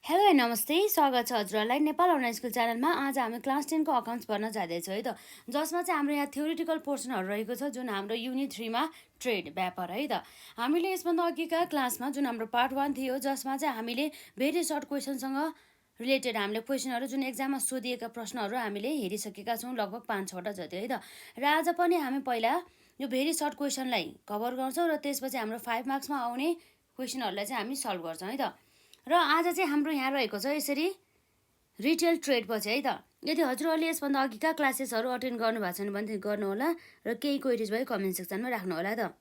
Hello and नमस्ते, स्वागत छ हजुरहरूलाई नेपाल अनलाइन स्कुल च्यानलमा। आज हामी क्लास 10 को अकाउन्ट्स पढ्न जाँदैछौँ है त, जसमा चाहिँ हाम्रो यहाँ थ्योरिटिकल पोर्सनहरू रहेको छ, जुन हाम्रो युनिट 3 मा ट्रेड व्यापार है त। हामीले यसभन्दा अघिका क्लासमा जुन हाम्रो पार्ट 1 थियो, जसमा चाहिँ हामीले भेरी सर्ट क्वेसनसँग रिलेटेड हामीले क्वेसनहरू जुन एक्जाममा सोधिएका प्रश्नहरू हामीले हेरिसकेका छौँ, लगभग 5-6वटा जति है त। र आज पनि हामी पहिला यो भेरी सर्ट क्वेसनलाई कभर गर्छौँ र त्यसपछि हाम्रो 5 मार्क्समा आउने क्वेसनहरूलाई चाहिँ हामी सल्भ गर्छौँ है त। र आज चाहिँ हाम्रो यहाँ रहेको छ यसरी रिटेल ट्रेड पछि है त। यदि हजुरहरूले यसभन्दा अघिका क्लासेसहरू अटेन्ड गर्नुभएको छैन भने गर्नुहोला र केही क्वेरिज भए कमेन्ट सेक्सनमा राख्नु होला त।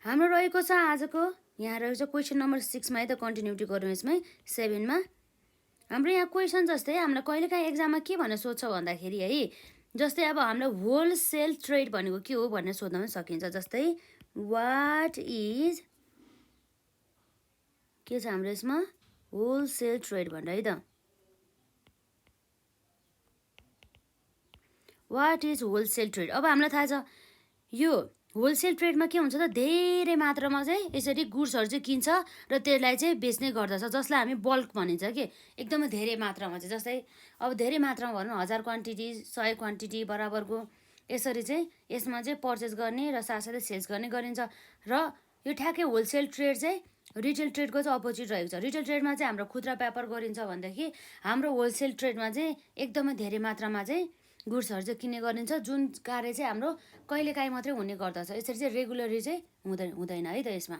हाम्रो रहेको छ आजको यहाँ रहेको छ क्वेसन नम्बर 6 मा है त। कन्टिन्युटी गरौँ यसमै 7 मा। हाम्रो यहाँ क्वेसन जस्तै हामीलाई कहिलेकाहीँ एक्जाममा के भनेर सोध्छ भन्दाखेरि है, जस्तै अब हामीलाई होलसेल ट्रेड भनेको के हो भनेर सोध्न पनि सकिन्छ। जस्तै वाट इज के छ हाम्रो यसमा होलसेल ट्रेड भनेर है त। What is wholesale trade. अब हामीलाई थाहा छ यो होलसेल ट्रेडमा के हुन्छ त, धेरै मात्रामा चाहिँ यसरी गुड्सहरू चाहिँ किन्छ र त्यसलाई चाहिँ बेच्ने गर्दछ, जसलाई हामी बल्क भनिन्छ कि एकदमै धेरै मात्रामा चाहिँ। जस्तै अब धेरै मात्रामा भनौँ 1000 क्वान्टिटी 100 क्वान्टिटी बराबरको यसरी चाहिँ यसमा चाहिँ पर्चेस गर्ने र साथसाथै सेल्स गर्ने गरिन्छ। र यो ठ्याक्कै होलसेल ट्रेड चाहिँ रिटेल ट्रेडको चाहिँ अपोजिट रहेको छ। रिटेल ट्रेडमा चाहिँ हाम्रो खुद्रा व्यापार गरिन्छ भनेदेखि हाम्रो होलसेल ट्रेडमा चाहिँ एकदमै धेरै मात्रामा चाहिँ गुड्सहरू चाहिँ किन्ने गरिन्छ, जुन कार्य चाहिँ हाम्रो कहिलेकाहीँ मात्रै हुने गर्दछ। यसरी चाहिँ रेगुलरली चाहिँ हुँदैन है त यसमा।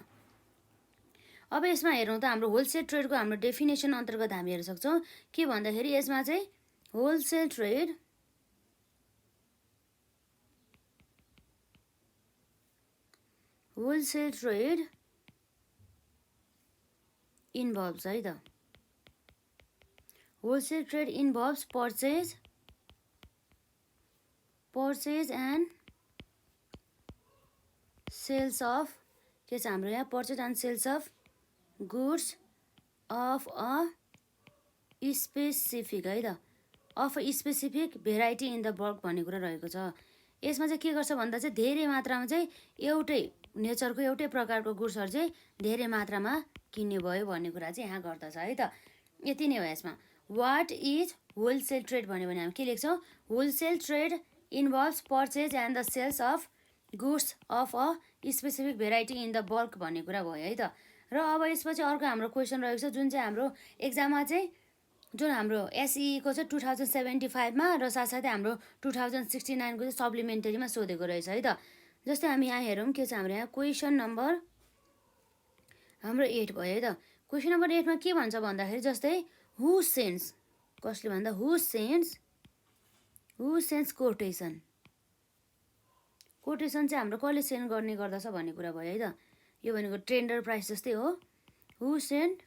अब यसमा हेरौँ त हाम्रो होलसेल ट्रेडको हाम्रो डेफिनेसन अन्तर्गत हामी हेर्न सक्छौँ के भन्दाखेरि यसमा चाहिँ होलसेल ट्रेड इन्भल्भ्स है त। Wholesale trade involves purchase and sales of के छ हाम्रो यहाँ purchase and sales of goods of a specific है त, of a specific variety in the bulk भन्ने कुरा रहेको छ। यसमा चाहिँ के गर्छ भन्दा चाहिँ धेरै मात्रामा चाहिँ एउटै नेचरको एउटै प्रकारको गुड्सहरू चाहिँ धेरै मात्रामा किन्ने भयो भन्ने कुरा चाहिँ यहाँ गर्दछ है त। यति नै हो यसमा। वाट इज होलसेल ट्रेड भन्यो भने हामी के लेख्छौँ, wholesale trade involves purchase and the sales of goods of a specific variety in the bulk भन्ने कुरा भयो है त। र अब यसपछि अर्को हाम्रो क्वेसन रहेको छ, जुन चाहिँ हाम्रो एक्जाममा चाहिँ जुन हाम्रो एसईको चाहिँ 2075 मा र साथसाथै हाम्रो 2069 को चाहिँ सप्लिमेन्टरीमा सोधेको रहेछ है त। जस्तै हामी यहाँ हेरौँ के छ हाम्रो यहाँ क्वेसन नम्बर हाम्रो 8 भयो है त। क्वेसन नम्बर 8 मा के भन्छ भन्दाखेरि जस्तै हु सेन्ड्स, कसले भन्दा हु सेन्ड्स कोटेसन। कोटेसन चाहिँ हाम्रो कसले सेन्ड गर्ने गर्दछ भन्ने कुरा भयो है त। यो भनेको टेन्डर प्राइस जस्तै हो। Who send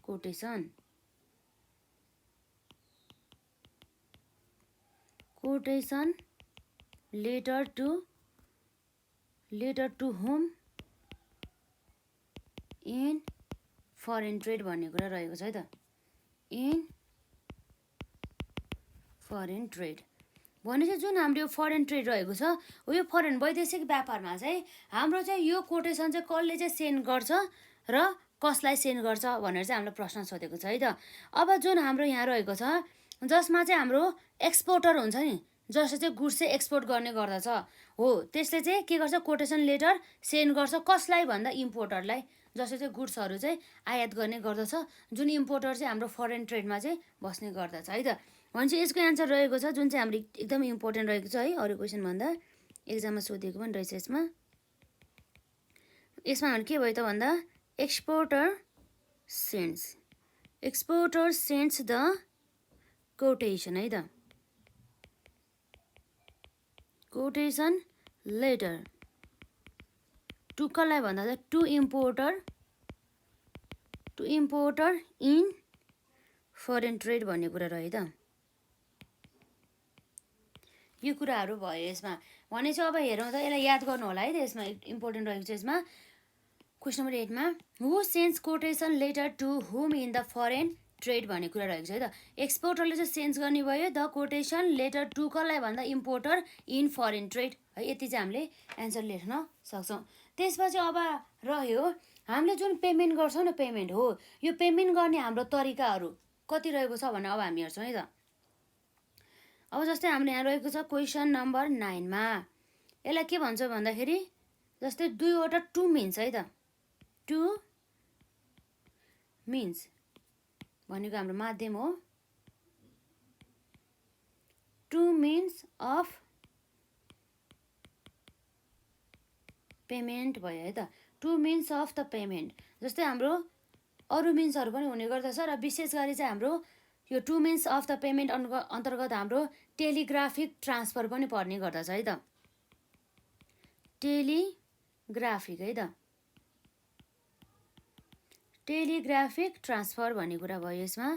quotation letter to whom in foreign trade भन्ने कुरा रहेको छ है त। इन फरेन ट्रेड भनेपछि जुन हाम्रो यो फरेन ट्रेड रहेको छ हो, यो फरेन वैदेशिक व्यापारमा चाहिँ हाम्रो चाहिँ यो कोटेसन चाहिँ कसले चाहिँ सेन्ड गर्छ र कसलाई सेन्ड गर्छ भनेर चाहिँ हामीलाई प्रश्न सोधेको छ है त। अब जुन हाम्रो यहाँ रहेको छ, जसमा चाहिँ हाम्रो एक्सपोर्टर हुन्छ नि, जसले चाहिँ गुड्स चाहिँ एक्सपोर्ट गर्ने गर्दछ हो, त्यसले चाहिँ के गर्छ, कोटेसन लेटर सेन्ड गर्छ कसलाई भन्दा इम्पोर्टरलाई, जसले चाहिँ गुड्सहरू चाहिँ आयात गर्ने गर्दछ, जुन इम्पोर्टर चाहिँ हाम्रो फरेन ट्रेडमा चाहिँ बस्ने गर्दछ है त। भनेपछि यसको एन्सर रहेको छ, जुन चाहिँ हाम्रो एकदमै इम्पोर्टेन्ट रहेको छ है, अरू क्वेसन भन्दा एक्जाममा सोधेको पनि रहेछ यसमा। हाम्रो के भयो त भन्दा एक्सपोर्टर सेन्ड्स द कोटेसन है त। कोटेसन लेटर टु कसलाई भन्दा चाहिँ to importer in foreign trade भन्ने कुरा रह्यो त। यो कुराहरू भयो यसमा। भनेपछि अब हेरौँ त, यसलाई याद गर्नु होला है त। यसमा इम्पोर्टेन्ट रहेको छ यसमा क्वेसन नम्बर 8 मा who sends quotation letter to whom in the foreign trade भन्ने कुरा रहेको छ है त। एक्सपोर्टरले चाहिँ सेन्स गर्ने भयो द कोटेसन लेटर टु कसलाई भन्दा इम्पोर्टर इन फरेन ट्रेड है। यति चाहिँ हामीले एन्सर लेख्न सक्छौँ। त्यसपछि अब रह्यो हामीले जुन पेमेन्ट गर्छौँ न पेमेन्ट हो यो पेमेन्ट गर्ने हाम्रो तरिकाहरू कति रहेको छ भनेर अब हामी हेर्छौँ है त। अब जस्तै हाम्रो यहाँ रहेको छ क्वेसन नम्बर 9 मा यसलाई के भन्छ भन्दाखेरि जस्तै दुईवटा टु मिन्स है त। टु मिन्स भनेको हाम्रो माध्यम हो। टु मिन्स अफ पेमेन्ट भयो है त। Two means of the payment जस्तै हाम्रो अरू मिन्सहरू पनि हुने गर्दछ र विशेष गरी चाहिँ हाम्रो यो two means of the payment अन्तर्गत हाम्रो टेलिग्राफिक ट्रान्सफर पनि पर्ने गर्दछ है त। टेलिग्राफिक है त। टेलिग्राफिक ट्रान्सफर भन्ने कुरा भयो यसमा।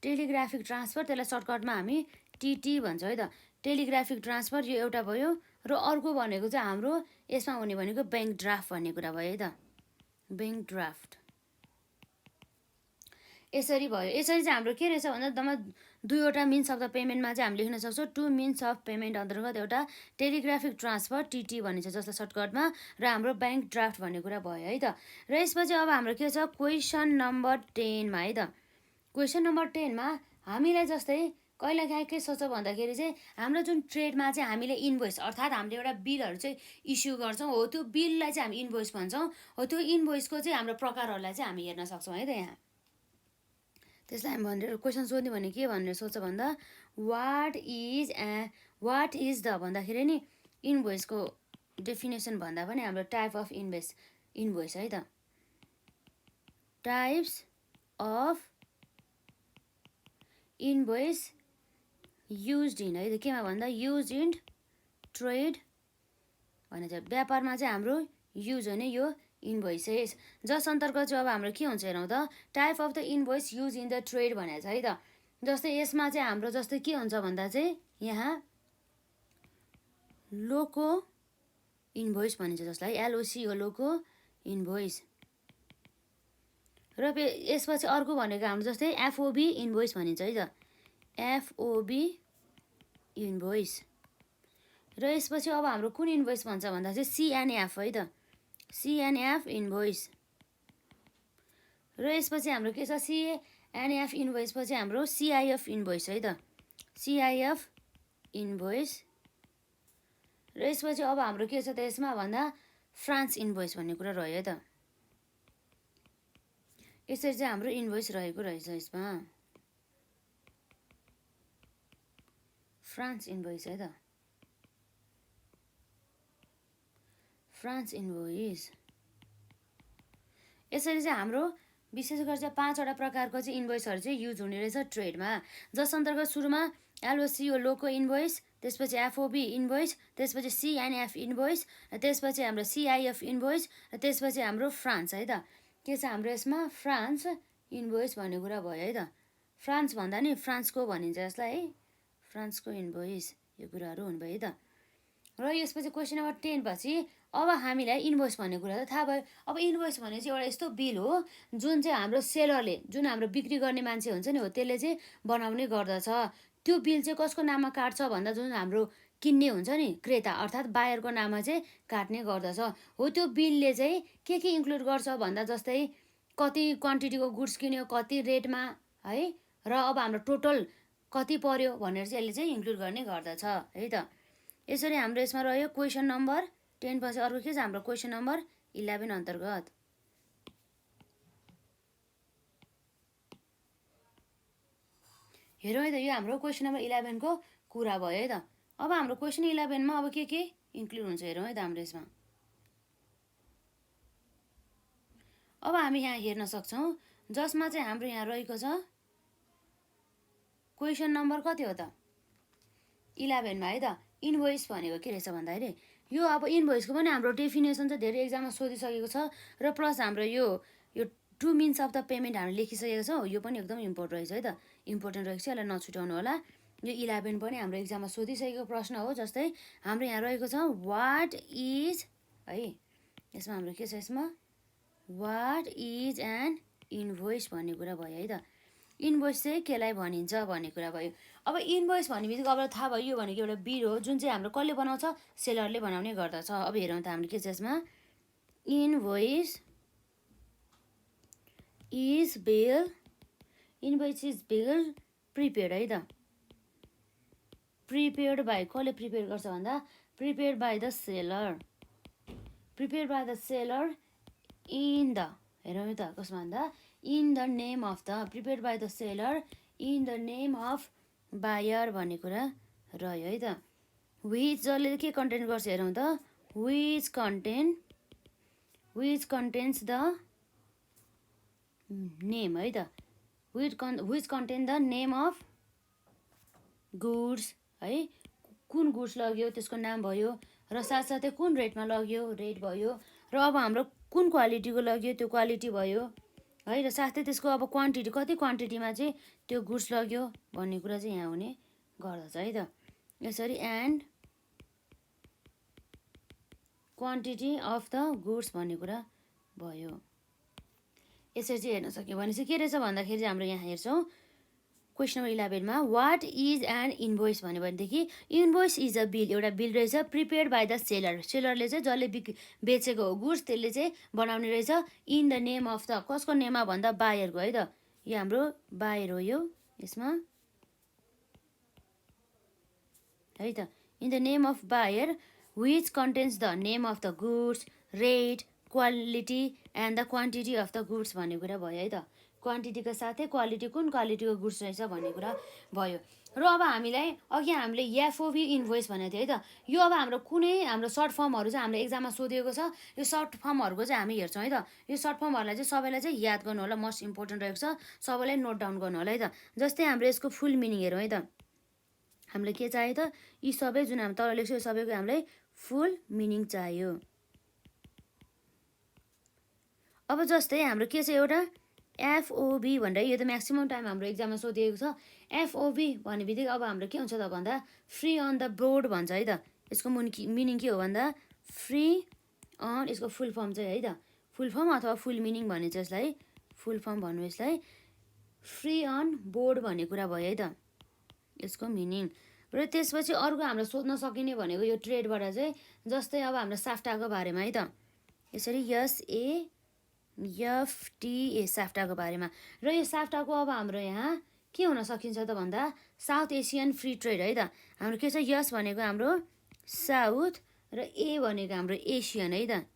टेलिग्राफिक ट्रान्सफर त्यसलाई सर्टकटमा हामी टिटी भन्छौँ है त। टेलिग्राफिक ट्रान्सफर यो एउटा भयो र अर्को भनेको चाहिँ हाम्रो यसमा हुने भनेको ब्याङ्क ड्राफ्ट भन्ने कुरा भयो है त। ब्याङ्क ड्राफ्ट यसरी भयो। यसरी चाहिँ हाम्रो के रहेछ भन्दा दुईवटा मिन्स अफ द पेमेन्टमा चाहिँ हामी लेख्न सक्छौँ टु मिन्स अफ पेमेन्ट अन्तर्गत एउटा टेलिग्राफिक ट्रान्सफर टिटी भनिन्छ जसलाई सर्टकटमा र हाम्रो ब्याङ्क ड्राफ्ट भन्ने कुरा भयो है त। र यसपछि अब हाम्रो के छ क्वेसन नम्बर 10 मा है त। क्वेसन नम्बर 10 मा हामीलाई जस्तै कहिलेकाहीँ के सोच्छ भन्दाखेरि चाहिँ हाम्रो जुन ट्रेडमा चाहिँ हामीले इन्भोइस अर्थात् हामीले एउटा बिलहरू चाहिँ इस्यु गर्छौँ हो त्यो बिललाई चाहिँ हामी इन्भोइस भन्छौँ हो। त्यो इन्भोइसको चाहिँ हाम्रो प्रकारहरूलाई चाहिँ हामी हेर्न सक्छौँ है त। यहाँ त्यसलाई हामी भनेर क्वेसन सोध्ने भने के भनेर सोध्छ भन्दा वाट इज द भन्दाखेरि नि इन्भोइसको डेफिनेसन भन्दा पनि हाम्रो टाइप अफ इन्भोइस है त। Types of invoice used in है त। केमा भन्दा युज इन ट्रेड भने चाहिँ व्यापारमा चाहिँ हाम्रो युज हुने यो इन्भोइसेस जस अन्तर्गत चाहिँ अब हाम्रो के हुन्छ हेरौँ त type of the invoice use in the trade भनेको छ है त। जस्तै यसमा चाहिँ हाम्रो जस्तै के हुन्छ भन्दा चाहिँ यहाँ लोको इन्भोइस भनिन्छ जसलाई एलओसी हो लोको इन्भोइस। र यसपछि अर्को भनेको हाम्रो जस्तै एफओबी इन्भोइस भनिन्छ है त। एफओबी इन्भोइस र यसपछि अब हाम्रो कुन इन्भोइस भन्छ भन्दा चाहिँ सिएनएफ है त। सिएनएफ इन्भोइस र यसपछि हाम्रो के छ सिएनएफ इन्भोइस पछि हाम्रो सिआइएफ इन्भोइस है त। सिआइएफ इन्भोइस र यसपछि अब हाम्रो के छ त यसमा भन्दा फ्रान्स इन्भोइस भन्ने कुरा रह्यो है त। यसरी चाहिँ हाम्रो इन्भोइस रहेको रहेछ यसमा फ्रान्स इन्भोइस है त। फ्रान्स इन्भोइस यसरी चाहिँ हाम्रो विशेष गरी चाहिँ 5वटा प्रकारको चाहिँ इन्भोइसहरू चाहिँ युज हुने रहेछ ट्रेडमा जस अन्तर्गत सुरुमा एलओसी हो लोको इन्भोइस त्यसपछि एफओबी इन्भोइस त्यसपछि सिएनएफ इन्भोइस र त्यसपछि हाम्रो सिआइएफ इन्भोइस र त्यसपछि हाम्रो फ्रान्स है त। के छ हाम्रो यसमा फ्रान्स इन्भोइस भन्ने कुरा भयो है त। फ्रान्स भन्दा नि फ्रान्सको भनिन्छ यसलाई है। फ्रान्सको इन्भोइस यो कुराहरू हुनुभयो है त। र यसपछि क्वेसन नम्बर 10 पछि अब हामीलाई इन्भोइस भन्ने कुरा त थाहा भयो। अब इन्भोइस भने चाहिँ एउटा यस्तो बिल हो जुन चाहिँ हाम्रो सेलरले जुन हाम्रो बिक्री गर्ने मान्छे हुन्छ नि हो त्यसले चाहिँ बनाउने गर्दछ। त्यो बिल चाहिँ कसको नाममा काट्छ भन्दा जुन हाम्रो किन्ने हुन्छ नि क्रेता अर्थात् बायरको नाममा चाहिँ काट्ने गर्दछ हो। त्यो बिलले चाहिँ के इन्क्लुड गर्छ भन्दा जस्तै कति क्वान्टिटीको गुड्स किन्यो कति रेटमा है र अब हाम्रो टोटल कति पर्यो भनेर चाहिँ यसले चाहिँ इन्क्लुड गर्ने गर्दछ है त। यसरी हाम्रो यसमा रह्यो क्वेसन नम्बर 10 पछि अर्को के छ हाम्रो क्वेसन नम्बर 11 अन्तर्गत। हेरौँ है त यो हाम्रो क्वेसन नम्बर 11 को कुरा भयो है त। अब हाम्रो क्वेसन 11 मा अब के इन्क्लुड हुन्छ हेरौँ है त हाम्रो यसमा। अब हामी यहाँ हेर्न सक्छौँ जसमा चाहिँ हाम्रो यहाँ रहेको छ क्वेसन नम्बर कति हो त 11 मा है त। इन्भोइस भनेको के रहेछ भन्दाखेरि यो अब इन्भोइसको पनि हाम्रो डेफिनेसन चाहिँ धेरै एक्जाममा सोधिसकेको छ र प्लस हाम्रो यो two means of the payment हामीले लेखिसकेको छौँ यो पनि एकदम इम्पोर्टेन्ट रहेछ है त। इम्पोर्टेन्ट रहेको छ यसलाई नछुटाउनु होला। यो 11 पनि हाम्रो एक्जाममा सोधिसकेको प्रश्न हो। जस्तै हाम्रो यहाँ रहेको छ वाट इज है यसमा हाम्रो के छ यसमा वाट इज एन इन्भोइस भन्ने कुरा भयो है त। इन्भोइस चाहिँ केलाई भनिन्छ भन्ने कुरा भयो। अब इन्भोइस भन्ने बित्तिकै अब थाहा भयो यो भनेको एउटा बिल हो जुन चाहिँ हाम्रो कसले बनाउँछ, सेलरले बनाउने गर्दछ। अब हेरौँ त हामीले के छ यसमा, invoice is bill, invoice is bill prepaid है त, प्रिपेड बाई, कसले प्रिपेयर गर्छ भन्दा prepaid by the seller, prepare by the seller in the, हेरौँ त कसमा भन्दा in the name of the, prepare by the seller in the name of buyer भन्ने कुरा रह्यो है त। विच जसले के कन्टेन्ट गर्छ हेरौँ त, विच कन्टेन्ट्स द नेम है त, which content the name of goods है, कुन गुड्स लग्यो त्यसको नाम भयो, र साथसाथै कुन रेटमा लग्यो रेट भयो, र अब हाम्रो कुन क्वालिटीको लग्यो त्यो क्वालिटी भयो है, र साथै त्यसको अब क्वान्टिटी कति क्वान्टिटीमा चाहिँ त्यो गुड्स लग्यो भन्ने कुरा चाहिँ यहाँ हुने गर्दछ है त। यसरी and quantity of the goods भन्ने कुरा भयो। यसरी चाहिँ हेर्न सक्यो भनेपछि के रहेछ भन्दाखेरि हाम्रो यहाँ हेर्छौँ क्वेसन नम्बर 11 मा वाट इज एन इन्भोइस भन्यो भनेदेखि इन्भोइस इज अ बिल, एउटा बिल रहेछ प्रिपेयर्ड बाई द सेलर, सेलरले चाहिँ जसले बेचेको हो गुड्स त्यसले चाहिँ बनाउने रहेछ in the name of the, कसको नेममा भन्दा बायरको है त, यो हाम्रो बायर हो यो यसमा है त, in the name of buyer which contains the name of the goods, rate, quality and the quantity of the goods भन्ने कुरा भयो है त। क्वान्टिटीको साथै क्वालिटी कुन क्वालिटीको गुड्स रहेछ भन्ने कुरा भयो। र अब हामीलाई अघि हामीले एफओभी इन्भोइस भनेको थियो है त, यो अब हाम्रो कुनै हाम्रो सर्ट फर्महरू चाहिँ हाम्रो एक्जाममा सोधिएको छ, यो सर्ट फर्महरूको चाहिँ हामी हेर्छौँ है त। यो सर्ट फर्महरूलाई चाहिँ सबैलाई चाहिँ याद गर्नु होला, मोस्ट इम्पोर्टेन्ट रहेको छ, सबैलाई नोट डाउन गर्नु होला है त। जस्तै हाम्रो यसको फुल मिनिङ हेरौँ है त, हामीलाई के चाहियो त, यी सबै जुन हामी तल लेख्छौँ यो सबैको हामीलाई फुल मिनिङ चाहियो। अब जस्तै हाम्रो के छ एउटा एफओबी भनेर, यो त म्याक्सिमम टाइम हाम्रो एक्जाममा सोधिएको छ। एफओबी भन्ने बित्तिकै अब हाम्रो के हुन्छ त भन्दा फ्री अन द बोर्ड भन्छ है त, यसको मिनिङ के हो भन्दा फ्री अन, यसको फुल फर्म चाहिँ है त, फुल फर्म अथवा फुल मिनिङ भन्ने चाहिँ यसलाई फुल फर्म भन्नु, यसलाई फ्री अन बोर्ड भन्ने कुरा भयो है त यसको मिनिङ। र त्यसपछि अर्को हाम्रो सोध्न सकिने भनेको यो ट्रेडबाट चाहिँ, जस्तै अब हाम्रो साफ्टाको बारेमा है त, यसरी एफटिए साफ्टाको बारेमा, र यो साफ्टाको अब हाम्रो यहाँ के हुन सकिन्छ त भन्दा साउथ एसियन फ्री ट्रेड है त, हाम्रो के छ यस भनेको हाम्रो साउथ र ए भनेको हाम्रो एसियन है त,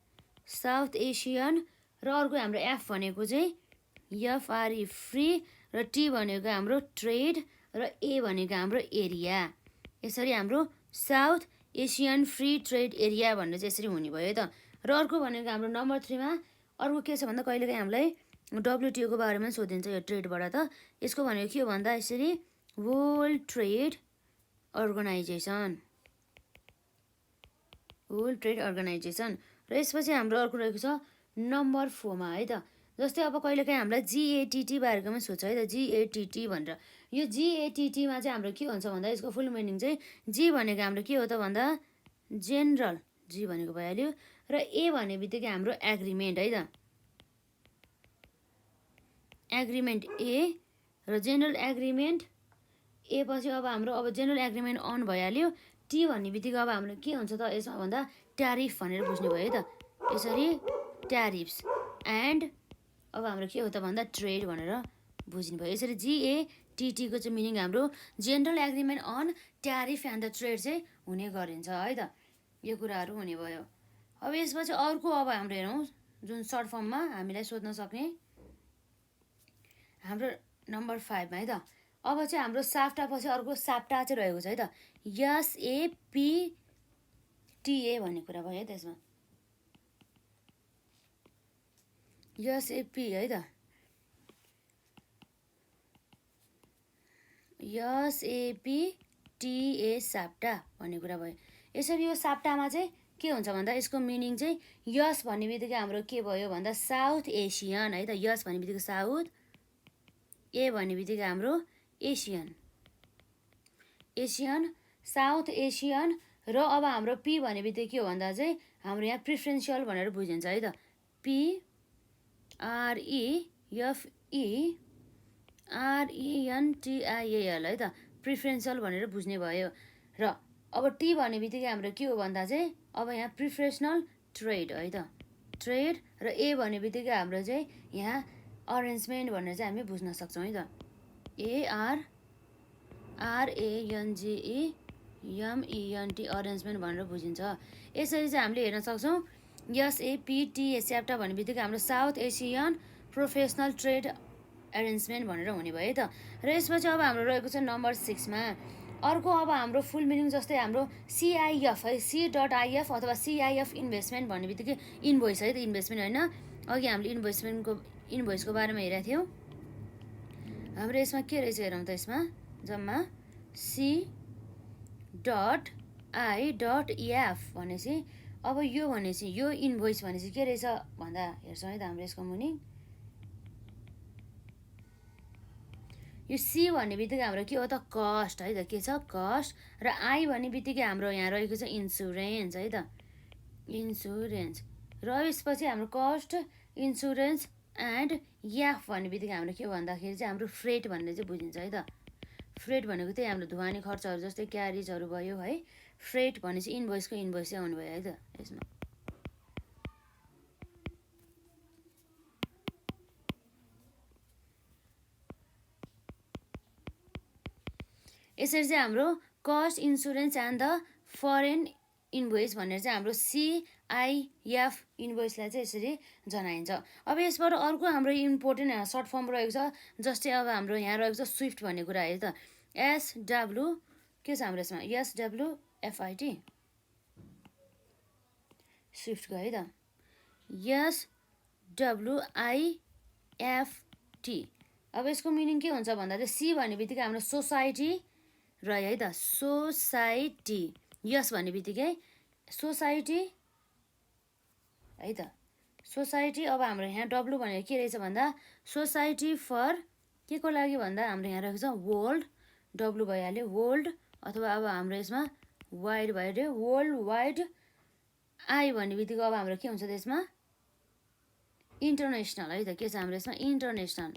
साउथ एसियन, र अर्को हाम्रो एफ भनेको चाहिँ एफआरई फ्री, र टी भनेको हाम्रो ट्रेड, र ए भनेको हाम्रो एरिया। यसरी हाम्रो south Asian free trade area भन्ने चाहिँ यसरी हुने भयो है त। र अर्को भनेको हाम्रो नम्बर 3 मा अर्को के छ भन्दा कहिलेकाहीँ हामीलाई डब्लुटिओको बारेमा सोधिन्छ यो ट्रेडबाट त, यसको भनेको के हो भन्दा यसरी world trade organisation, world trade organisation. र यसपछि हाम्रो अर्को रहेको छ नम्बर 4 मा है त, जस्तै अब कहिलेकाहीँ हामीलाई जिएटिटी बारेकोमा सोध्छ है त, जिएटिटी भनेर, यो जिएटिटीमा चाहिँ हाम्रो के हुन्छ भन्दा यसको फुल मिनिङ चाहिँ जी भनेको हाम्रो के हो त भन्दा जेनरल, जी भनेको भइहाल्यो, र ए भन्ने बित्तिकै हाम्रो एग्रिमेन्ट है त, एग्रिमेन्ट ए, र जेनरल एग्रिमेन्ट ए पछि अब हाम्रो अब जेनरल एग्रिमेन्ट अन भइहाल्यो, टी भन्ने बित्तिकै अब हाम्रो के हुन्छ त यसमा भन्दा ट्यारिफ भनेर बुझ्ने भयो है त, यसरी ट्यारिफ्स एन्ड अब हाम्रो के हो त भन्दा ट्रेड भनेर बुझ्ने भयो। यसरी जिएटिटीको चाहिँ मिनिङ हाम्रो general agreement on tariff and the trade चाहिँ हुने गरिन्छ है त, यो कुराहरू हुने भयो। अब यसपछि अर्को अब हाम्रो हेरौँ जुन सर्ट फर्ममा हामीलाई सोध्न सक्ने हाम्रो नम्बर 5 मा है त, अब चाहिँ हाम्रो साफ्टा पछि अर्को साप्टा चाहिँ रहेको छ है त, एसएपिटिए भन्ने कुरा भयो है त्यसमा, एसएपी है त, एसएपिटिए साप्टा भन्ने कुरा भयो। यसरी यो साप्टामा चाहिँ के हुन्छ भन्दा यसको मिनिङ चाहिँ यस भन्ने बित्तिकै हाम्रो के भयो भन्दा साउथ एसियन है त, यस भन्ने बित्तिकै साउथ, ए भन्ने बित्तिकै हाम्रो एसियन, एसियन साउथ एसियन, र अब हाम्रो पी भन्ने बित्तिकै के हो भन्दा चाहिँ हाम्रो यहाँ प्रिफरेन्सियल भनेर बुझिन्छ है त, पिआरइएफई RENTIAL है त, प्रिफरेन्सियल भनेर बुझ्ने भयो। र अब टी भन्ने बित्तिकै हाम्रो के हो भन्दा चाहिँ अब यहाँ प्रिफरेसनल ट्रेड है त, ट्रेड। र ए भन्ने बित्तिकै हाम्रो चाहिँ यहाँ अरेन्जमेन्ट भनेर चाहिँ हामी बुझ्न सक्छौँ है त। ARRANGEMENT अरेन्जमेन्ट भनेर बुझिन्छ। यसरी चाहिँ हामीले हेर्न सक्छौँ SAPTA स्याप्टा भन्ने बित्तिकै हाम्रो south Asian professional trade arrangement भनेर हुने भयो है त। र यसपछि अब हाम्रो रहेको छ नम्बर 6 मा अर्को अब हाम्रो फुल मिनिङ जस्तै हाम्रो CIF है, C.IF अथवा CIF इन्भेस्टमेन्ट भन्ने बित्तिकै इन्भोइस है त, इन्भेस्टमेन्ट होइन। अघि हामीले इन्भोइसको बारेमा हेरेको थियौँ। हाम्रो यसमा के रहेछ हेरौँ त, यसमा जम्मा C.I.F भनेपछि अब यो भनेपछि यो इन्भोइस भनेपछि के रहेछ भन्दा हेर्छौँ है त हाम्रो यसको मिनिङ। यो सी भन्ने बित्तिकै हाम्रो के हो त, कस्ट है त, के छ कस्ट। र आई भन्ने बित्तिकै हाम्रो यहाँ रहेको छ इन्सुरेन्स है त, इन्सुरेन्स। र यसपछि हाम्रो कस्ट, इन्सुरेन्स एन्ड याफ भन्ने बित्तिकै हाम्रो के भन्दाखेरि चाहिँ हाम्रो फ्रेट भनेर चाहिँ बुझिन्छ है त। फ्रेट भनेको त्यही हाम्रो ढुवानी खर्चहरू जस्तै क्यारिजहरू भयो है। फ्रेट भनेपछि इन्भोइसको इन्भोइस चाहिँ आउनु भयो है त यसमा। यसरी चाहिँ हाम्रो cost, insurance and the foreign invoice भनेर चाहिँ हाम्रो CIF इन्भोइसलाई चाहिँ यसरी जनाइन्छ। अब यसबाट अर्को हाम्रो इम्पोर्टेन्ट सर्ट फर्म रहेको छ, जस्तै अब हाम्रो यहाँ रहेको छ स्विफ्ट भन्ने कुरा है त। SW के छ हाम्रो यसमा SWFIT स्विफ्टको है त, SWIFT। अब यसको मिनिङ के हुन्छ भन्दा चाहिँ सी भन्ने बित्तिकै हाम्रो सोसाइटी रह्यो है त, सोसाइटी। यस भन्ने बित्तिकै सोसाइटी है त, सोसाइटी। अब हाम्रो यहाँ डब्लु भनेर के रहेछ भन्दा सोसाइटी फर के को लागि भन्दा हाम्रो यहाँ रहेको छ वर्ल्ड, डब्लु भइहाल्यो वर्ल्ड। अथवा अब हाम्रो यसमा वाइड भइहाल्यो वर्ल्ड वाइड। आई भन्ने बित्तिकै अब हाम्रो के हुन्छ त यसमा इन्टरनेसनल है त, के छ हाम्रो यसमा इन्टरनेसनल,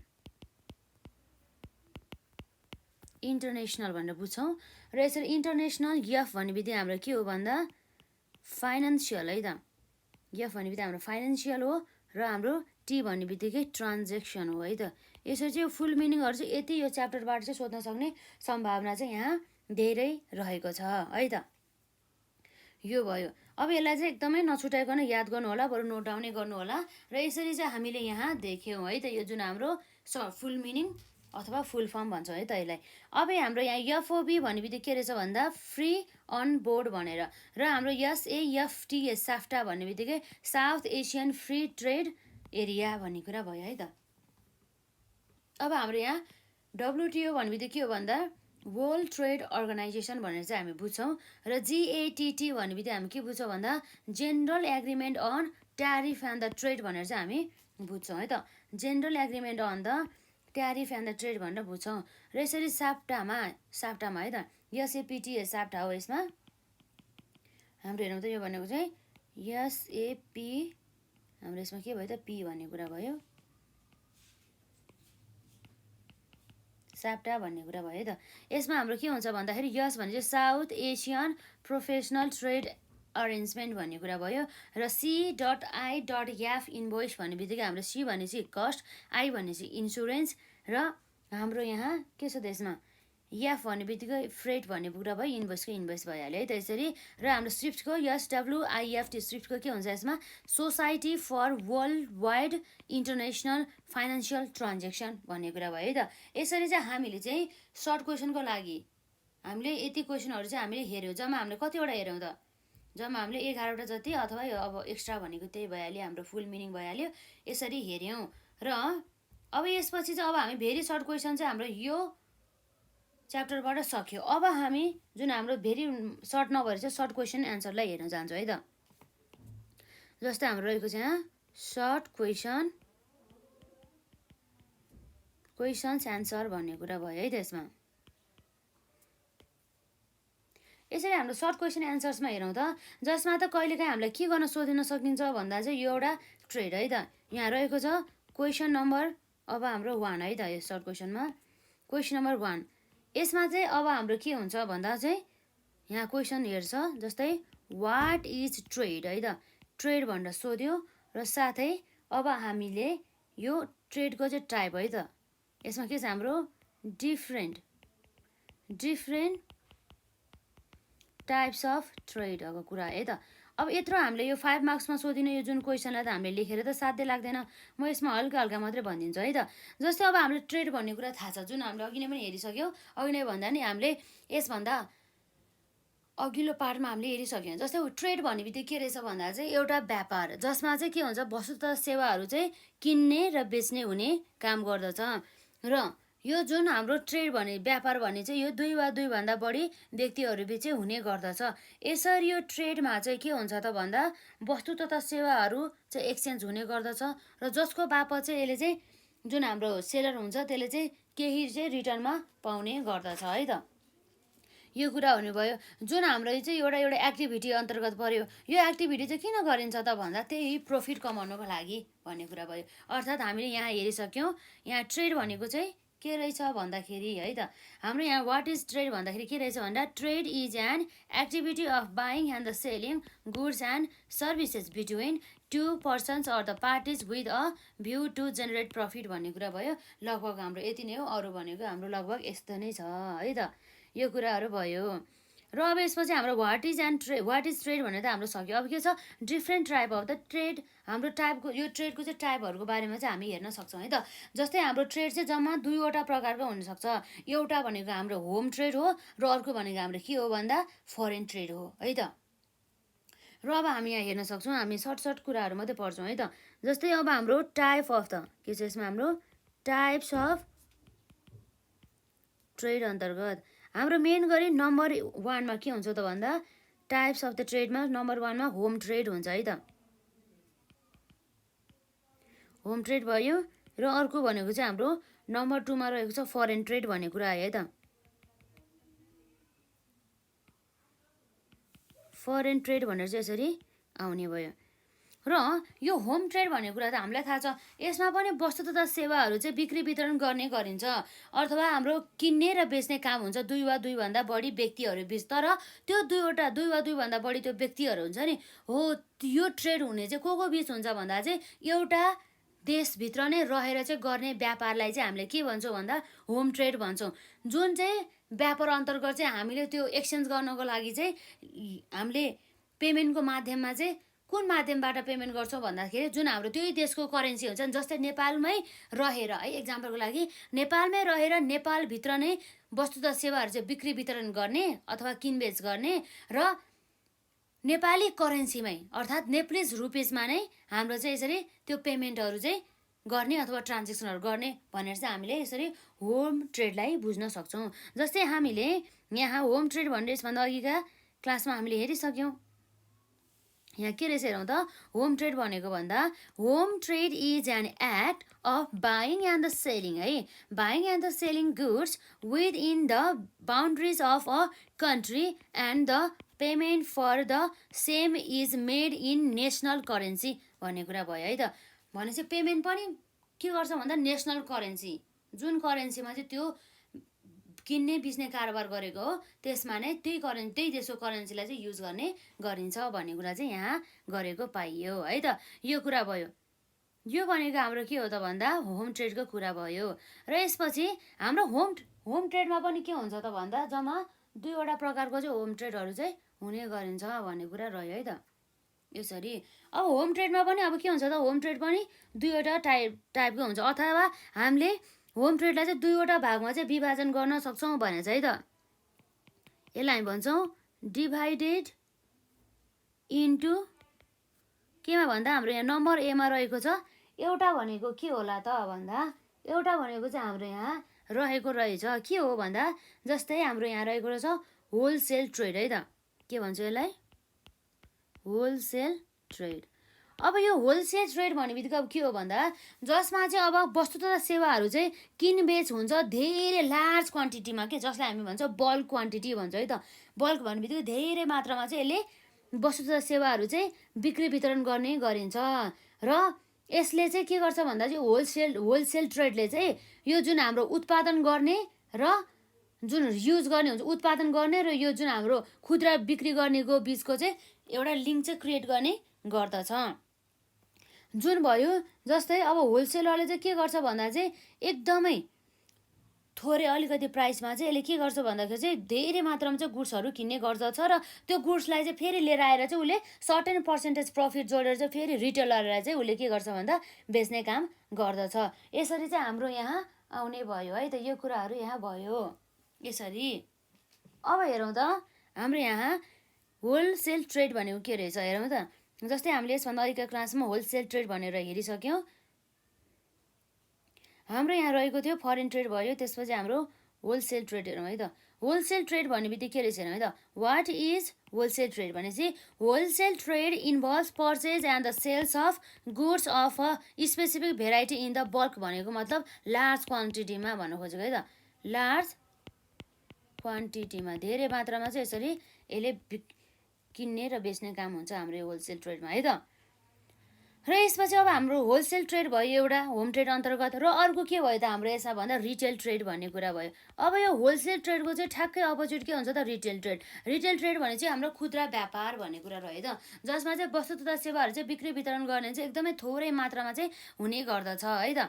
इन्टरनेसनल भनेर बुझ्छौँ। र यसरी इन्टरनेसनल यफ भन्ने बित्तिकै हाम्रो के हो भन्दा फाइनेन्सियल है त, यफ भन्ने बित्तिकै हाम्रो फाइनेन्सियल हो। र हाम्रो टी भन्ने बित्तिकै ट्रान्जेक्सन हो है त। यसरी चाहिँ फुल मिनिङहरू चाहिँ यति यो च्याप्टरबाट चाहिँ सोध्न सक्ने सम्भावना चाहिँ यहाँ धेरै रहेको छ है त। यो भयो। अब यसलाई चाहिँ एकदमै नछुटाइकन याद गर्नु होला, बरु नोट डाउनै गर्नु होला। र यसरी चाहिँ हामीले यहाँ देख्यौँ है त, यो जुन हाम्रो फुल मिनिङ अथवा फुल फर्म भन्छौँ है त यसलाई। अब हाम्रो यहाँ एफओबी भन्ने बित्तिकै के रहेछ भन्दा फ्री अन बोर्ड भनेर। र हाम्रो SAFTA साफ्टा भन्ने बित्तिकै south Asian free trade area भन्ने कुरा भयो है त। अब हाम्रो यहाँ WTO भन्ने बित्तिकै के हो भन्दा वर्ल्ड ट्रेड अर्गनाइजेसन भनेर चाहिँ हामी बुझ्छौँ। र GATT भन्ने बित्तिकै हामी के बुझ्छौँ भन्दा general agreement on tariff and the trade भनेर चाहिँ हामी बुझ्छौँ है त, general agreement on the tariff and the trade भनेर बुझ्छौँ। र यसरी साप्टामा है त, SAPTA साप्टा हो। यसमा हाम्रो हेरौँ त यो भनेको चाहिँ SAP हाम्रो यसमा के भयो त पी भन्ने कुरा भयो, साप्टा भन्ने कुरा भयो है त। यसमा हाम्रो के हुन्छ भन्दाखेरि यस भने चाहिँ south Asian professional trade arrangement भन्ने कुरा भयो। र C.I.F इन्भोइस भन्ने बित्तिकै हाम्रो सी भनेपछि कस्ट, आई भनेपछि इन्सुरेन्स। र हाम्रो यहाँ के छ त यसमा एफ भन्ने बित्तिकै फ्रेट भन्ने कुरा भयो, इन्भोइसको इन्भोइस भइहाल्यो है त यसरी। र हाम्रो स्विफ्टको SWIFT स्विफ्टको के हुन्छ यसमा society for world wide international financial transaction भन्ने कुरा भयो है त। यसरी चाहिँ हामीले चाहिँ सर्ट क्वेसनको लागि हामीले यति क्वेसनहरू चाहिँ हामीले हेऱ्यौँ। जम्मा हामीले कतिवटा हेऱ्यौँ त, जम्मा हामीले 11वटा जति, अथवा यो अब एक्स्ट्रा भनेको त्यही भइहाल्यो, हाम्रो फुल मिनिङ भइहाल्यो। यसरी हेऱ्यौँ। र अब यसपछि चाहिँ अब हामी भेरी सर्ट क्वेसन चाहिँ हाम्रो यो च्याप्टरबाट सक्यो। अब हामी जुन हाम्रो भेरी सर्ट नभएर चाहिँ सर्ट क्वेसन एन्सरलाई हेर्न जान्छौँ है त। जस्तै हाम्रो रहेको छ यहाँ सर्ट क्वेसन्स एन्सर भन्ने कुरा भयो है त यसमा। यसरी हाम्रो सर्ट क्वेसन एन्सर्समा हेरौँ त, जसमा त कहिलेकाहीँ हामीलाई के गर्न सोधिन सकिन्छ भन्दा चाहिँ यो एउटा ट्रेड है त। यहाँ रहेको छ क्वेसन नम्बर अब हाम्रो 1 है त यो सर्ट क्वेसनमा क्वेसन नम्बर 1 यसमा चाहिँ अब हाम्रो के हुन्छ भन्दा चाहिँ यहाँ क्वेसन हेर्छ जस्तै वाट इज ट्रेड है त ट्रेड भनेर सोध्यो र साथै अब हामीले यो ट्रेडको चाहिँ टाइप है त यसमा के छ हाम्रो डिफ्रेन्ट टाइप्स अफ ट्रेडको कुरा है त अब यत्रो हामीले यो 5 मार्क्समा सोधिने यो जुन क्वेसनलाई त हामीले लेखेर त साध्य लाग्दैन म यसमा हल्का हल्का मात्रै भनिदिन्छु है त जस्तै अब हामीले ट्रेड भन्ने कुरा थाहा छ जुन हामीले अघि नै पनि हेरिसक्यौँ अघि नै भन्दा नि हामीले यसभन्दा अघिल्लो पार्टमा हामीले हेरिसक्यौँ जस्तै ट्रेड भन्ने बित्तिकै के रहेछ भन्दा चाहिँ एउटा व्यापार जसमा चाहिँ के हुन्छ वस्तु तथा सेवाहरू चाहिँ किन्ने र बेच्ने हुने काम गर्दछ र यो जुन हाम्रो ट्रेड भन्ने व्यापार भन्ने चाहिँ यो 2 वा 2 भन्दा बढी व्यक्तिहरू बिच हुने गर्दछ यसरी यो ट्रेडमा चाहिँ के हुन्छ त भन्दा वस्तु तथा सेवाहरू चाहिँ एक्सचेन्ज हुने गर्दछ र जसको बापत चाहिँ यसले चाहिँ जुन हाम्रो सेलर हुन्छ त्यसले चाहिँ केही चाहिँ रिटर्नमा पाउने गर्दछ है त यो कुरा हुनुभयो जुन हाम्रो चाहिँ एउटा एक्टिभिटी अन्तर्गत पर्यो यो एक्टिभिटी चाहिँ किन गरिन्छ त भन्दा त्यही प्रफिट कमाउनको लागि भन्ने कुरा भयो अर्थात् हामीले यहाँ हेरिसक्यौँ यहाँ ट्रेड भनेको चाहिँ के रहेछ भन्दाखेरि है त हाम्रो यहाँ वाट इज ट्रेड भन्दाखेरि के रहेछ भन्दा trade is an activity of buying and the selling goods and services between 2 persons or the parties with a view to generate profit भन्ने कुरा भयो लगभग हाम्रो यति नै हो अरू भनेको हाम्रो लगभग यस्तो नै छ है त यो कुराहरू भयो र अब यसपछि हाम्रो वाट इज ट्रेड भनेर त हाम्रो सक्यो अब के छ different type of the trade हाम्रो टाइपको यो ट्रेडको चाहिँ टाइपहरूको बारेमा चाहिँ हामी हेर्न सक्छौँ है त जस्तै हाम्रो ट्रेड चाहिँ जम्मा 2वटा प्रकारको हुनसक्छ एउटा भनेको हाम्रो होम ट्रेड हो र अर्को भनेको हाम्रो के हो भन्दा फरेन ट्रेड हो है त र अब हामी यहाँ हेर्न सक्छौँ हामी सर्ट कुराहरू मात्रै पढ्छौँ है त जस्तै अब हाम्रो टाइप अफ त के छ यसमा हाम्रो टाइप्स अफ ट्रेड अन्तर्गत हाम्रो मेन गरी नम्बर 1 मा के हुन्छ त भन्दा टाइप्स अफ द ट्रेडमा नम्बर 1 मा होम ट्रेड हुन्छ है त होम ट्रेड भयो र अर्को भनेको चाहिँ हाम्रो नम्बर 2 मा रहेको छ फरेन ट्रेड भन्ने कुरा आयो है त फरेन ट्रेड भनेर चाहिँ यसरी आउने भयो र यो होम ट्रेड भन्ने कुरा त हामीलाई थाहा छ यसमा पनि वस्तु तथा सेवाहरू चाहिँ बिक्री वितरण गर्ने गरिन्छ अथवा हाम्रो किन्ने र बेच्ने काम हुन्छ 2 वा 2 भन्दा बढी व्यक्तिहरू बिच तर त्यो 2 वा 2 भन्दा बढी त्यो व्यक्तिहरू हुन्छ नि हो यो ट्रेड हुने चाहिँ को बिच हुन्छ भन्दा चाहिँ एउटा देशभित्र नै रहेर चाहिँ गर्ने व्यापारलाई चाहिँ हामीले के भन्छौँ भन्दा होम ट्रेड भन्छौँ जुन चाहिँ व्यापार अन्तर्गत चाहिँ हामीले त्यो एक्सचेन्ज गर्नको लागि चाहिँ हामीले पेमेन्टको माध्यममा चाहिँ कुन माध्यमबाट पेमेन्ट गर्छौँ भन्दाखेरि जुन हाम्रो त्यही देशको करेन्सी हुन्छ नि जस्तै नेपालमै रहेर है एक्जाम्पलको लागि नेपालमै रहेर नेपालभित्र नै वस्तु तथा सेवाहरू चाहिँ बिक्री वितरण गर्ने अथवा किनबेच गर्ने र नेपाली करेन्सीमै अर्थात् नेप्लिज रुपिसमा नै हाम्रो चाहिँ यसरी त्यो पेमेन्टहरू चाहिँ गर्ने अथवा ट्रान्जेक्सनहरू गर्ने भनेर चाहिँ हामीले यसरी होम ट्रेडलाई बुझ्न सक्छौँ जस्तै हामीले यहाँ होम ट्रेड भन्ने यसभन्दा अघिका क्लासमा हामीले हेरिसक्यौँ यहाँ के रहेछ हेरौँ त होम ट्रेड भनेको भन्दा home trade is an act of buying and the selling है buying and the selling goods within the boundaries of a country and the payment for the same is made in national currency भन्ने कुरा भयो है त भनेपछि payment पनि के गर्छ भन्दा नेसनल करेन्सी जुन करेन्सीमा चाहिँ त्यो किन्ने बेच्ने कारोबार गरेको हो त्यसमा नै त्यही देशको करेन्सीलाई चाहिँ युज गर्ने गरिन्छ भन्ने कुरा चाहिँ यहाँ गरेको पाइयो है त यो कुरा भयो यो भनेको हाम्रो के हो त भन्दा होम ट्रेडको कुरा भयो र यसपछि हाम्रो होम ट्रेडमा पनि के हुन्छ त भन्दा जम्मा 2वटा प्रकारको चाहिँ होम ट्रेडहरू चाहिँ हुने गरिन्छ भन्ने कुरा रह्यो है त यसरी अब होम ट्रेडमा पनि अब के हुन्छ त होम ट्रेड पनि 2वटा टाइपको हुन्छ अथवा हामीले होम ट्रेडलाई चाहिँ 2वटा भागमा चाहिँ विभाजन गर्न सक्छौँ भने चाहिँ त यसलाई हामी भन्छौँ डिभाइडेड इन्टु केमा भन्दा हाम्रो यहाँ नम्बर एमा रहेको छ एउटा भनेको के होला त भन्दा एउटा भनेको चाहिँ हाम्रो यहाँ रहेको रहेछ के हो भन्दा जस्तै हाम्रो यहाँ रहेको रहेछ होलसेल ट्रेड है त के भन्छ यसलाई होलसेल ट्रेड अब यो होलसेल ट्रेड भन्ने बित्तिकै अब के हो भन्दा जसमा चाहिँ अब वस्तु तथा सेवाहरू चाहिँ किनबेच हुन्छ धेरै लार्ज क्वान्टिटीमा के जसलाई हामी भन्छ बल्क क्वान्टिटी भन्छ है त बल्क भन्ने बित्तिकै धेरै मात्रामा चाहिँ यसले वस्तु तथा सेवाहरू चाहिँ बिक्री वितरण गर्ने गरिन्छ र यसले चाहिँ के गर्छ भन्दा चाहिँ होलसेल ट्रेडले चाहिँ यो जुन हाम्रो उत्पादन गर्ने र जुन युज गर्ने हुन्छ, उत्पादन गर्ने र यो जुन हाम्रो खुद्रा बिक्री गर्नेको बिचको चाहिँ एउटा लिङ्क चाहिँ क्रिएट गर्ने गर्दछ। जुन भयो जस्तै अब होलसेलरले चाहिँ के गर्छ भन्दा चाहिँ एकदमै थोरै अलिकति प्राइसमा चाहिँ यसले के गर्छ भन्दाखेरि चाहिँ धेरै मात्रामा चाहिँ गुड्सहरू किन्ने गर्दछ र त्यो गुड्सलाई चाहिँ फेरि लिएर आएर चाहिँ उसले सर्टेन पर्सेन्टेज प्रफिट जोडेर चाहिँ फेरि रिटेलरलाई चाहिँ उसले के गर्छ भन्दा बेच्ने काम गर्दछ। यसरी चाहिँ हाम्रो यहाँ आउने भयो है त, यो कुराहरू यहाँ भयो यसरी। अब हेरौँ त हाम्रो यहाँ होलसेल ट्रेड भनेको के रहेछ हेरौँ त। जस्तै हामीले यसभन्दा अगाडिको क्लासमा होलसेल ट्रेड भनेर हेरिसक्यौँ। हाम्रो यहाँ रहेको थियो फरेन ट्रेड भयो, त्यसपछि हाम्रो होलसेल ट्रेड हेरौँ है त। होलसेल ट्रेड भन्ने बित्तिकै के रहेछ हेरौँ है त। वाट इज होलसेल ट्रेड भनेपछि wholesale trade involves purchase and the sales of goods of a specific variety in the bulk भनेको मतलब लार्ज क्वान्टिटीमा भन्नु खोजेको है त। लार्ज क्वान्टिटीमा धेरै मात्रामा चाहिँ यसरी यसले किन्ने र बेच्ने काम हुन्छ हाम्रो होलसेल ट्रेडमा है त। र यसपछि अब हाम्रो होलसेल ट्रेड भयो एउटा होम ट्रेड अन्तर्गत, र अर्को के भयो त हाम्रो यसमा भन्दा रिटेल ट्रेड भन्ने कुरा भयो। अब यो होलसेल ट्रेडको चाहिँ ठ्याक्कै अपोजिट के हुन्छ त रिटेल ट्रेड। रिटेल ट्रेड भने चाहिँ हाम्रो खुद्रा व्यापार भन्ने कुरा रह्यो त, जसमा चाहिँ वस्तु तथा सेवाहरू चाहिँ बिक्री वितरण गर्ने चाहिँ एकदमै थोरै मात्रामा चाहिँ हुने गर्दछ है त।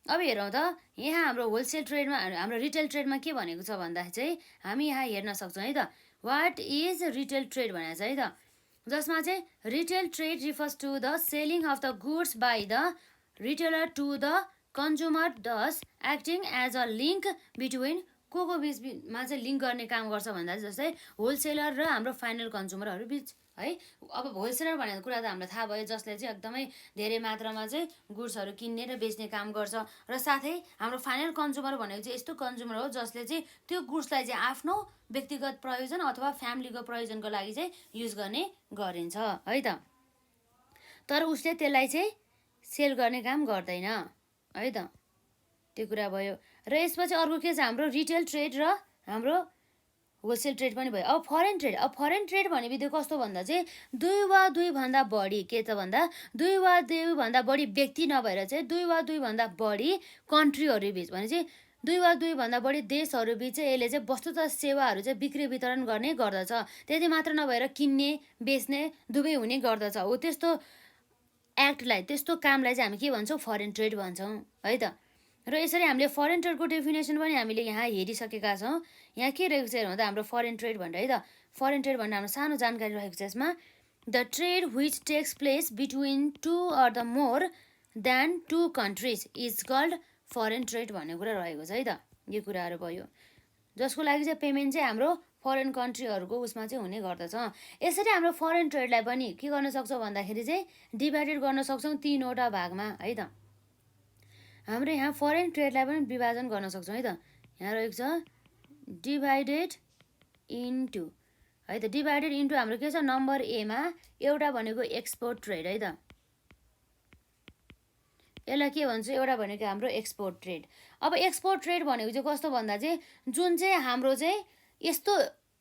अब हेरौँ त यहाँ हाम्रो होलसेल ट्रेडमा हाम्रो रिटेल ट्रेडमा के भनेको छ भन्दाखेरि चाहिँ हामी यहाँ हेर्न सक्छौँ है त। वाट इज रिटेल ट्रेड भनेको छ है त, जसमा चाहिँ retail trade refers to the selling of the goods by the retailer to the consumer, thus acting as a link between को बिचमा चाहिँ लिङ्क गर्ने काम गर्छ भन्दा जस्तै होलसेलर र हाम्रो फाइनल कन्ज्युमरहरू बिच है। अब होलसेलर भनेको कुरा त हामीलाई थाहा भयो, जसले चाहिँ एकदमै धेरै मात्रामा चाहिँ गुड्सहरू किन्ने र बेच्ने काम गर्छ, र साथै हाम्रो फाइनल कन्ज्युमर भनेको चाहिँ यस्तो कन्ज्युमर हो जसले चाहिँ त्यो गुड्सलाई चाहिँ आफ्नो व्यक्तिगत प्रयोजन अथवा फ्यामिलीको प्रयोजनको लागि चाहिँ युज गर्ने गरिन्छ है त। तर उसले त्यसलाई चाहिँ सेल गर्ने काम गर्दैन है त, त्यो कुरा भयो। र यसपछि अर्को के छ हाम्रो रिटेल ट्रेड र हाम्रो होलसेल ट्रेड पनि भयो। अब फरेन ट्रेड, अब फरेन ट्रेड भन्ने बित्तिकै कस्तो भन्दा चाहिँ दुई वा दुईभन्दा बढी के त भन्दा दुई वा दुईभन्दा बढी व्यक्ति नभएर चाहिँ दुई वा दुईभन्दा बढी कन्ट्रीहरू बिच भने चाहिँ दुई वा दुईभन्दा बढी देशहरू बिच चाहिँ यसले चाहिँ वस्तु तथा सेवाहरू चाहिँ बिक्री वितरण गर्ने गर्दछ। त्यति मात्र नभएर किन्ने बेच्ने दुवै हुने गर्दछ। हो त्यस्तो एक्टलाई, त्यस्तो कामलाई चाहिँ हामी के भन्छौँ फरेन ट्रेड भन्छौँ है त। र यसरी हामीले फरेन ट्रेडको डेफिनेसन पनि हामीले यहाँ हेरिसकेका छौँ। यहाँ के रहेको छ हेरौँ त हाम्रो फरेन ट्रेड भनेर है त। फरेन ट्रेड भन्दा हाम्रो सानो जानकारी रहेको छ यसमा। The trade which takes place between two or the more than two countries is called foreign trade भन्ने कुरा रहेको छ है त। यो कुराहरू भयो जसको लागि चाहिँ पेमेन्ट चाहिँ हाम्रो फरेन कन्ट्रीहरूको उसमा चाहिँ हुने गर्दछ। यसरी हाम्रो फरेन ट्रेडलाई पनि के गर्न सक्छौँ भन्दाखेरि चाहिँ डिभाइडेड गर्न सक्छौँ तीनवटा भागमा है त। हाम्रो यहाँ फरेन ट्रेडलाई पनि विभाजन गर्न सक्छौँ है त। यहाँ रहेको छ डिभाइडेड इन्टु है त। डिभाइडेड इन्टु हाम्रो के छ नम्बर एमा एउटा भनेको एक्सपोर्ट ट्रेड है त। यसलाई के भन्छ एउटा भनेको हाम्रो एक्सपोर्ट ट्रेड। अब एक्सपोर्ट ट्रेड भनेको चाहिँ कस्तो भन्दा चाहिँ जुन चाहिँ हाम्रो चाहिँ यस्तो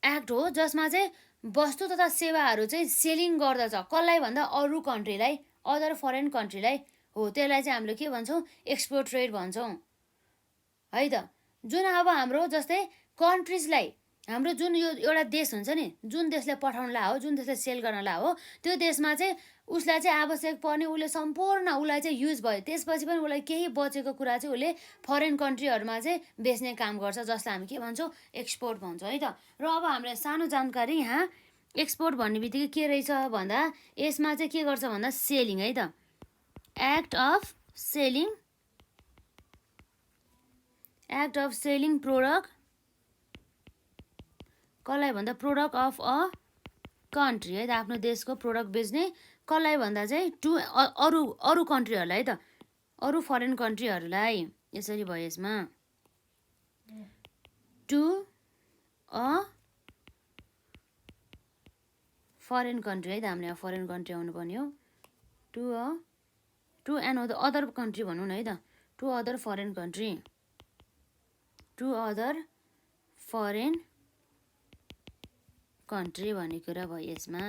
एक्ट हो जसमा चाहिँ वस्तु तथा सेवाहरू चाहिँ सेलिङ गर्दछ कसलाई भन्दा अरू कन्ट्रीलाई, अदर फरेन कन्ट्रीलाई हो, त्यसलाई चाहिँ हामीले के भन्छौँ एक्सपोर्ट ट्रेड भन्छौँ है त। जुन अब हाम्रो जस्तै कन्ट्रिजलाई हाम्रो जुन यो एउटा देश हुन्छ नि, जुन देशले पठाउनलाई हो, जुन देशले सेल गर्नलाई हो, त्यो देशमा चाहिँ उसलाई चाहिँ आवश्यक पर्ने उसले सम्पूर्ण उसलाई चाहिँ युज भयो, त्यसपछि पनि उसलाई केही बचेको कुरा चाहिँ उसले फरेन कन्ट्रीहरूमा चाहिँ बेच्ने काम गर्छ, जसलाई हामी के भन्छौँ एक्सपोर्ट भन्छौँ है त। र अब हामीलाई सानो जानकारी यहाँ एक्सपोर्ट भन्ने बित्तिकै के रहेछ भन्दा यसमा चाहिँ के गर्छ भन्दा सेलिङ है त। एक्ट अफ सेलिङ प्रोडक्ट कसलाई भन्दा प्रोडक्ट अफ अ कन्ट्री है त। आफ्नो देशको प्रोडक्ट बेच्ने कसलाई भन्दा चाहिँ टु अरू कन्ट्रीहरूलाई है त, अरू फरेन कन्ट्रीहरूलाई। यसरी भयो यसमा टु अ फरेन कन्ट्री है त। हामीले यहाँ फरेन कन्ट्री आउनुपर्ने हो। टु एन अदर कन्ट्री भनौँ न है त। To other foreign country, to other foreign country भन्ने कुरा भयो यसमा।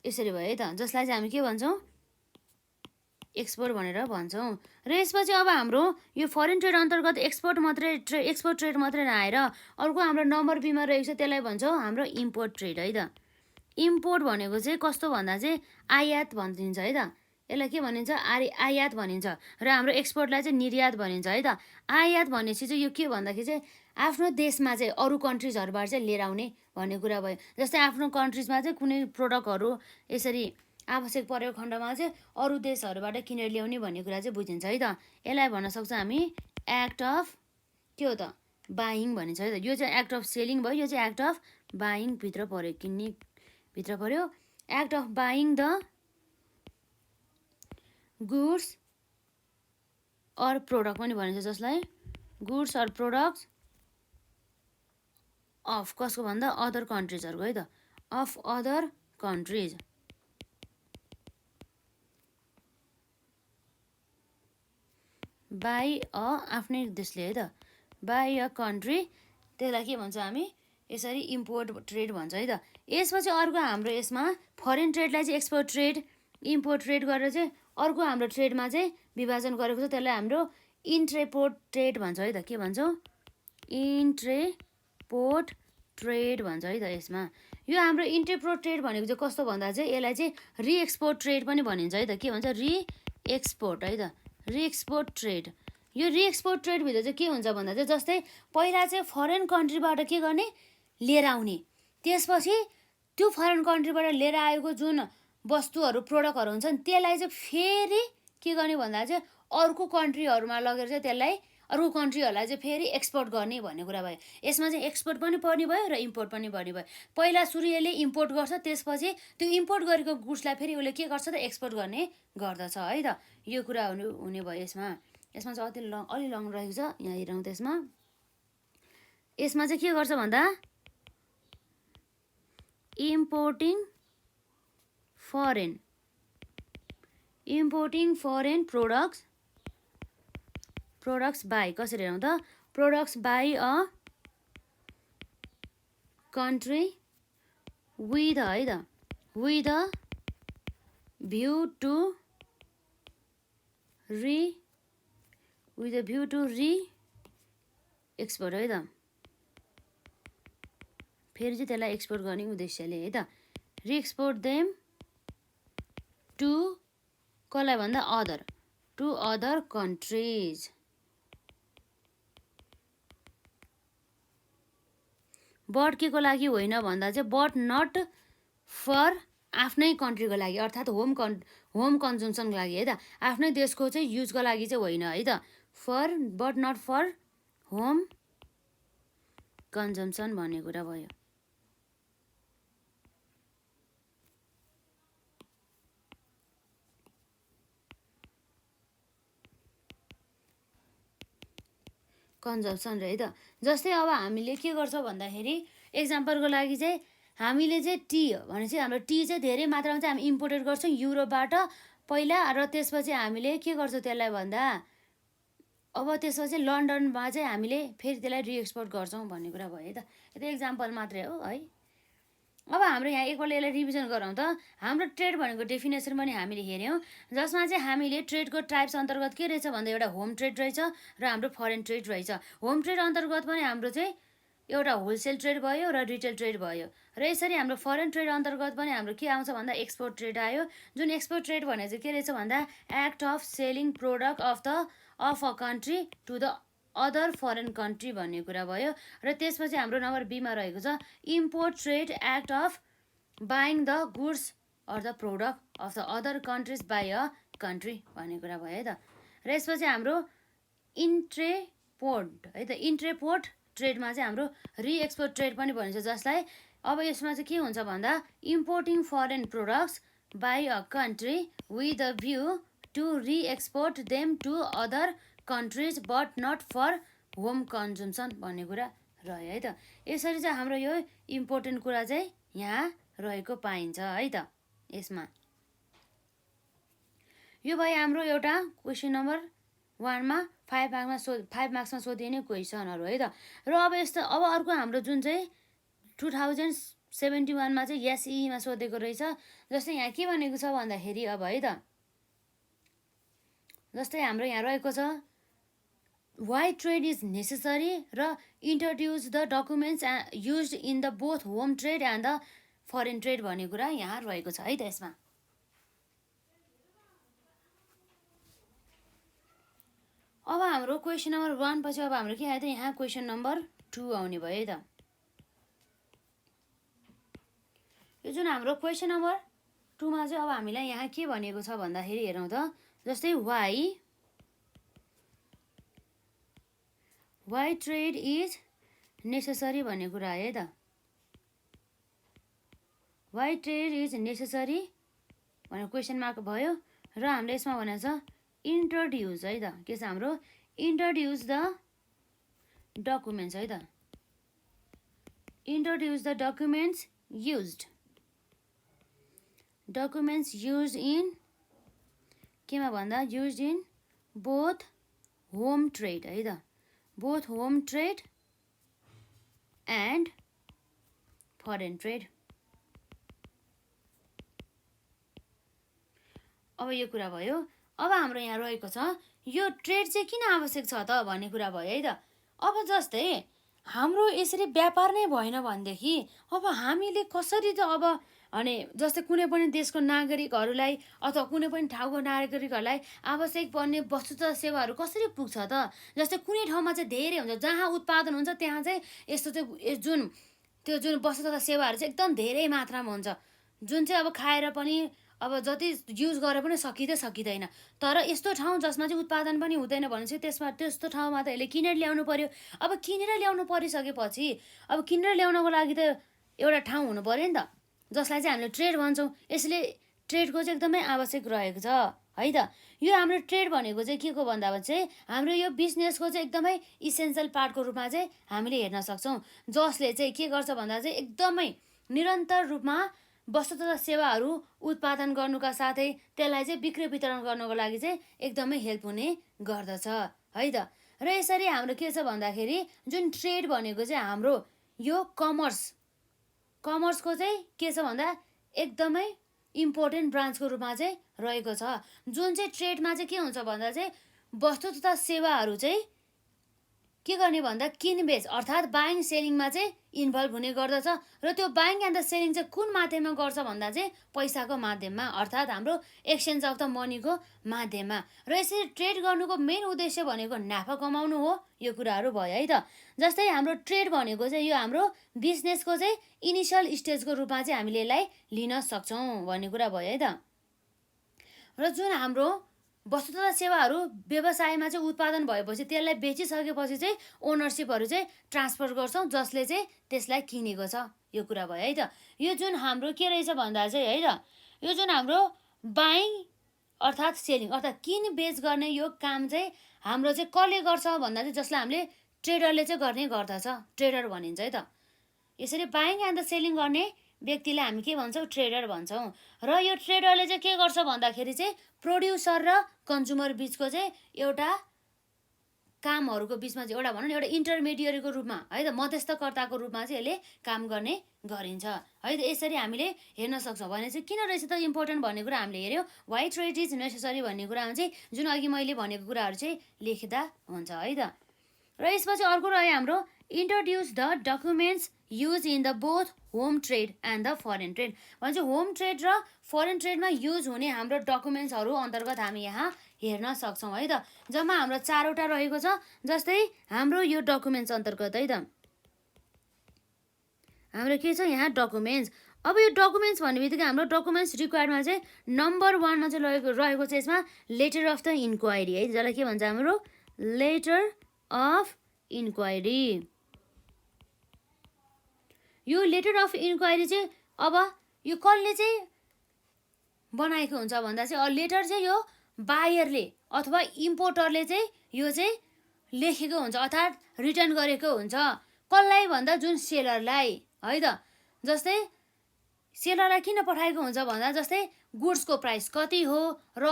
यसरी भयो है त, जसलाई चाहिँ हामी के भन्छौँ एक्सपोर्ट भनेर भन्छौँ। र यसपछि अब हाम्रो यो फरेन ट्रेड अन्तर्गत एक्सपोर्ट ट्रेड मात्रै नआएर अर्को हाम्रो नम्बर बीमा रहेको छ, त्यसलाई भन्छौँ हाम्रो इम्पोर्ट ट्रेड है त। इम्पोर्ट भनेको चाहिँ कस्तो भन्दा चाहिँ आयात भनिन्छ है त, यसलाई के भनिन्छ आयात भनिन्छ। र हाम्रो एक्सपोर्टलाई चाहिँ निर्यात भनिन्छ है त। आयात भनेपछि चाहिँ यो के भन्दाखेरि चाहिँ आफ्नो देशमा चाहिँ अरू कन्ट्रिजहरूबाट चाहिँ लिएर आउने भन्ने कुरा भयो। जस्तै आफ्नो कन्ट्रिजमा चाहिँ कुनै प्रोडक्टहरू यसरी आवश्यक परेको खण्डमा चाहिँ अरू देशहरूबाट किनेर ल्याउने भन्ने कुरा चाहिँ बुझिन्छ है त। यसलाई भन्न सक्छ हामी एक्ट अफ के हो त बाइङ भनिन्छ है त। यो चाहिँ एक्ट अफ सेलिङ भयो, यो चाहिँ एक्ट अफ बाइङ भित्र पऱ्यो, किन्ने भित्र पऱ्यो। Act of buying the goods or product पनि भनिन्छ, जसलाई गुड्स अर प्रोडक्ट्स अफ कसको भन्दा अदर कन्ट्रिजहरूको है त, अफ अदर कन्ट्रिज। बाई आफ्नै देशले है त, बाई अ कन्ट्री, त्यसलाई के भन्छ हामी यसरी इम्पोर्ट ट्रेड भन्छ है त। यसपछि अर्को हाम्रो यसमा फरेन ट्रेडलाई चाहिँ एक्सपोर्ट ट्रेड इम्पोर्ट ट्रेड गरेर चाहिँ अर्को हाम्रो ट्रेडमा चाहिँ विभाजन गरेको छ, त्यसलाई हाम्रो इन्ट्रेपोर्ट ट्रेड भन्छ है त। के भन्छौँ इन्ट्रेपोर्ट ट्रेड भन्छ है त। यसमा यो हाम्रो इन्ट्रेपोर्ट ट्रेड भनेको चाहिँ कस्तो भन्दा चाहिँ यसलाई चाहिँ रिएक्सपोर्ट ट्रेड पनि भनिन्छ है त। के भन्छ रिएक्सपोर्ट है त, रिएक्सपोर्ट ट्रेड। यो रिएक्सपोर्ट ट्रेडभित्र चाहिँ के हुन्छ भन्दा चाहिँ जस्तै पहिला चाहिँ फरेन कन्ट्रीबाट के गर्ने लिएर आउने, त्यसपछि त्यो फरेन कन्ट्रीबाट लिएर आएको जुन वस्तुहरू प्रोडक्टहरू हुन्छ नि त्यसलाई चाहिँ फेरि के गर्ने भन्दा चाहिँ अर्को कन्ट्रीहरूमा लगेर चाहिँ त्यसलाई अर्को कन्ट्रीहरूलाई चाहिँ फेरि एक्सपोर्ट गर्ने भन्ने कुरा भयो। यसमा चाहिँ एक्सपोर्ट पनि पर्ने भयो र इम्पोर्ट पनि पर्ने भयो। पहिला सुरु यसले इम्पोर्ट गर्छ, त्यसपछि त्यो इम्पोर्ट गरेको गुड्सलाई फेरि उसले के गर्छ त एक्सपोर्ट गर्ने गर्दछ है त। यो कुरा हुने भयो यसमा। यसमा चाहिँ अलि लङ रहेको छ, यहाँ हेरौँ त। यसमा चाहिँ के गर्छ भन्दा इम्पोर्टिङ फरेन प्रोडक्ट्स बाई, कसरी हेरौँ त, products by a country with है त, विथ अ भ्यू टु रि एक्सपोर्ट है त। फेरि चाहिँ त्यसलाई एक्सपोर्ट गर्ने उद्देश्यले है त। रिएक्सपोर्ट देम टु कसलाई भन्दा टु अदर कन्ट्रिज। बट के को लागि होइन भन्दा चाहिँ बट नट फर आफ्नै कन्ट्रीको लागि, अर्थात् होम कन्जम्सनको लागि है त। आफ्नै देशको चाहिँ युजको लागि चाहिँ होइन है त। But not for home consumption भन्ने कुरा भयो। कन्जम्सन है त। जस्तै अब हामीले के गर्छौँ भन्दाखेरि एक्जाम्पलको लागि चाहिँ हामीले चाहिँ टी भने चाहिँ हाम्रो टी चाहिँ धेरै मात्रामा चाहिँ हामी इम्पोर्टेड गर्छौँ युरोपबाट पहिला, र त्यसपछि हामीले के गर्छौँ त्यसलाई भन्दा अब त्यसपछि लन्डनमा चाहिँ हामीले फेरि त्यसलाई रिएक्सपोर्ट गर्छौँ भन्ने कुरा भयो है त। यो त एक्जाम्पल मात्रै हो है। अब हाम्रो यहाँ एकपल्ट यसलाई रिभिजन गरौँ त। हाम्रो ट्रेड भनेको डेफिनेसन पनि हामीले हेऱ्यौँ, जसमा चाहिँ हामीले ट्रेडको टाइप्स अन्तर्गत के रहेछ भन्दा एउटा होम ट्रेड रहेछ र हाम्रो फरेन ट्रेड रहेछ। होम ट्रेड अन्तर्गत पनि हाम्रो चाहिँ एउटा होलसेल ट्रेड भयो र रिटेल ट्रेड भयो, र यसरी हाम्रो फरेन ट्रेड अन्तर्गत पनि हाम्रो के आउँछ भन्दा एक्सपोर्ट ट्रेड आयो। जुन एक्सपोर्ट ट्रेड भने चाहिँ के रहेछ भन्दा act of selling product of a country to the other foreign country भन्ने कुरा भयो। र त्यसपछि हाम्रो नम्बर बीमा रहेको छ import trade act of buying the goods or the product of the other countries by a country भन्ने कुरा भयो है त। र यसपछि हाम्रो इन्ट्रेपोर्ट है त, इन्ट्रेपोर्ट ट्रेडमा चाहिँ हाम्रो रिएक्सपोर्ट ट्रेड पनि भनिन्छ, जसलाई अब यसमा चाहिँ के हुन्छ भन्दा importing foreign products by a country with a view to reexport them to other countries but not for home consumption भन्ने कुरा रह्यो है त। यसरी चाहिँ हाम्रो यो इम्पोर्टेन्ट कुरा चाहिँ यहाँ रहेको पाइन्छ है त। यसमा यो भयो हाम्रो एउटा क्वेसन नम्बर 1मा 5 मार्क्समा सोधिने क्वेसनहरू है त। र अब यस्तो अब अर्को हाम्रो जुन चाहिँ 2071मा चाहिँ एसईमा सोधेको रहेछ। जस्तै यहाँ के भनेको छ भन्दाखेरि अब है त जस्तै हाम्रो यहाँ रहेको छ वाइ ट्रेड इज नेसेसरी र introduce the documents use in the both home trade and the foreign trade भन्ने कुरा यहाँ रहेको छ है त यसमा। अब हाम्रो क्वेसन नम्बर 1 पछि अब हाम्रो के आयो त यहाँ क्वेसन नम्बर 2 आउने भयो है त। यो जुन हाम्रो क्वेसन नम्बर 2 मा चाहिँ अब हामीलाई यहाँ के भनेको छ भन्दाखेरि हेरौँ त, जस्तै वाइ ट्रेड इज नेसेसरी भन्ने कुरा आयो है त। वाइ ट्रेड इज नेसेसरी भनेर क्वेसन मार्क भयो र हामीले यसमा भनेको छ इन्ट्रोड्युस है त, के छ हाम्रो इन्ट्रोड्युस द डकुमेन्ट्स है त, introduce the documents use in केमा भन्दा use in both home trade है त, both home trade and foreign trade. अब यो कुरा भयो। अब हाम्रो यहाँ रहेको छ यो ट्रेड चाहिँ किन आवश्यक छ त भन्ने कुरा भयो है त। अब जस्तै हाम्रो यसरी व्यापार नै भएन भनेदेखि अब हामीले कसरी त अब अनि जस्तै कुनै पनि देशको नागरिकहरूलाई अथवा कुनै पनि ठाउँको नागरिकहरूलाई आवश्यक पर्ने वस्तु तथा सेवाहरू कसरी पुग्छ त। जस्तै कुनै ठाउँमा चाहिँ धेरै हुन्छ, जहाँ उत्पादन हुन्छ त्यहाँ चाहिँ यस्तो चाहिँ जुन वस्तु तथा सेवाहरू चाहिँ एकदम धेरै मात्रामा हुन्छ, जुन चाहिँ अब खाएर पनि अब जति युज गरेर पनि सकिँदैन। तर यस्तो ठाउँ जसमा चाहिँ उत्पादन पनि हुँदैन भनेपछि त्यस्तो ठाउँमा त यसले किनेर ल्याउनु पर्यो। अब किनेर ल्याउनु परिसकेपछि अब किनेर ल्याउनको लागि त एउटा ठाउँ हुनु पर्यो नि त, जसलाई चाहिँ हामीले ट्रेड भन्छौँ। यसले ट्रेडको चाहिँ एकदमै आवश्यक रहेको छ है त। यो हाम्रो ट्रेड भनेको चाहिँ के को भन्दा चाहिँ हाम्रो यो बिजनेसको चाहिँ एकदमै इसेन्सियल पार्टको रूपमा चाहिँ हामीले हेर्न सक्छौँ, जसले चाहिँ के गर्छ भन्दा चाहिँ एकदमै निरन्तर रूपमा वस्तु तथा सेवाहरू उत्पादन गर्नुका साथै त्यसलाई चाहिँ बिक्री वितरण गर्नको लागि चाहिँ एकदमै हेल्प हुने गर्दछ है त। र यसरी हाम्रो के छ भन्दाखेरि जुन ट्रेड भनेको चाहिँ हाम्रो यो कमर्सको चाहिँ के छ भन्दा एकदमै इम्पोर्टेन्ट ब्रान्चको रूपमा चाहिँ रहेको छ। जुन चाहिँ ट्रेडमा चाहिँ के हुन्छ भन्दा चाहिँ वस्तु तथा सेवाहरू चाहिँ के गर्ने भन्दा किनबेच अर्थात् बाइङ सेलिङमा चाहिँ इन्भल्भ हुने गर्दछ। र त्यो बाइङ एन्ड द सेलिङ चाहिँ कुन माध्यममा गर्छ भन्दा चाहिँ पैसाको माध्यममा अर्थात् हाम्रो एक्सचेन्ज अफ द मनीको माध्यममा। र यसरी ट्रेड गर्नुको मेन उद्देश्य भनेको नाफा कमाउनु हो। यो कुराहरू भयो है त। जस्तै हाम्रो ट्रेड भनेको चाहिँ यो हाम्रो बिजनेसको चाहिँ इनिसियल स्टेजको रूपमा चाहिँ हामीले यसलाई लिन सक्छौँ भन्ने कुरा भयो है त। र जुन हाम्रो वस्तु तथा सेवाहरू व्यवसायमा चाहिँ उत्पादन भएपछि त्यसलाई बेचिसकेपछि चाहिँ ओनरसिपहरू चाहिँ ट्रान्सफर गर्छौँ, जसले चाहिँ त्यसलाई किनेको छ। यो कुरा भयो है त। यो जुन हाम्रो के रहेछ भन्दा चाहिँ है त, यो जुन हाम्रो बाइङ अर्थात् सेलिङ अर्थात् किन बेच गर्ने यो काम चाहिँ हाम्रो चाहिँ कसले गर्छ भन्दा चाहिँ जसलाई हामीले ट्रेडरले चाहिँ गर्ने गर्दछ, ट्रेडर भनिन्छ है त। यसरी बाइङ एन्ड द सेलिङ गर्ने व्यक्तिलाई हामी के भन्छौँ, ट्रेडर भन्छौँ। र यो ट्रेडरले चाहिँ के गर्छ भन्दाखेरि चाहिँ प्रोड्युसर र कन्ज्युमर बिचको चाहिँ एउटा कामहरूको बिचमा चाहिँ एउटा भनौँ न एउटा इन्टरमिडिएटको रूपमा है त, मध्यस्थकर्ताको रूपमा चाहिँ यसले काम गर्ने गरिन्छ है त। यसरी हामीले हेर्न सक्छौँ। भने चाहिँ किन रहेछ त इम्पोर्टेन्ट भन्ने कुरा हामीले हेऱ्यौँ। वाइ ट्रेड इज नेसेसरी भन्ने कुरामा चाहिँ जुन अघि मैले भनेको कुराहरू चाहिँ लेख्दा हुन्छ है त। र यसपछि अर्को रह्यो हाम्रो introduce the documents use in the both home trade and the foreign trade. भन्छ होम ट्रेड र फरेन ट्रेडमा युज हुने हाम्रो डकुमेन्ट्सहरू अन्तर्गत हामी यहाँ हेर्न सक्छौँ है त। जम्मा हाम्रो 4वटा रहेको छ। जस्तै हाम्रो यो डकुमेन्ट्स अन्तर्गत है त हाम्रो के छ यहाँ डकुमेन्ट्स। अब यो डकुमेन्ट्स भन्ने बित्तिकै हाम्रो डकुमेन्ट्स रिक्वायर्डमा चाहिँ नम्बर 1मा चाहिँ रहेको छ यसमा लेटर अफ द इन्क्वायरी है, जसलाई के भन्छ हाम्रो लेटर अफ इन्क्वायरी। यो लेटर अफ इन्क्वायरी चाहिँ अब यो कसले चाहिँ बनाएको हुन्छ भन्दा चाहिँ लेटर चाहिँ यो बायरले अथवा इम्पोर्टरले चाहिँ यो चाहिँ लेखेको हुन्छ अर्थात् रिटर्न गरेको हुन्छ। कसलाई भन्दा जुन सेलरलाई है त। जस्तै सेलरलाई किन पठाएको हुन्छ भन्दा जस्तै गुड्सको प्राइस कति हो र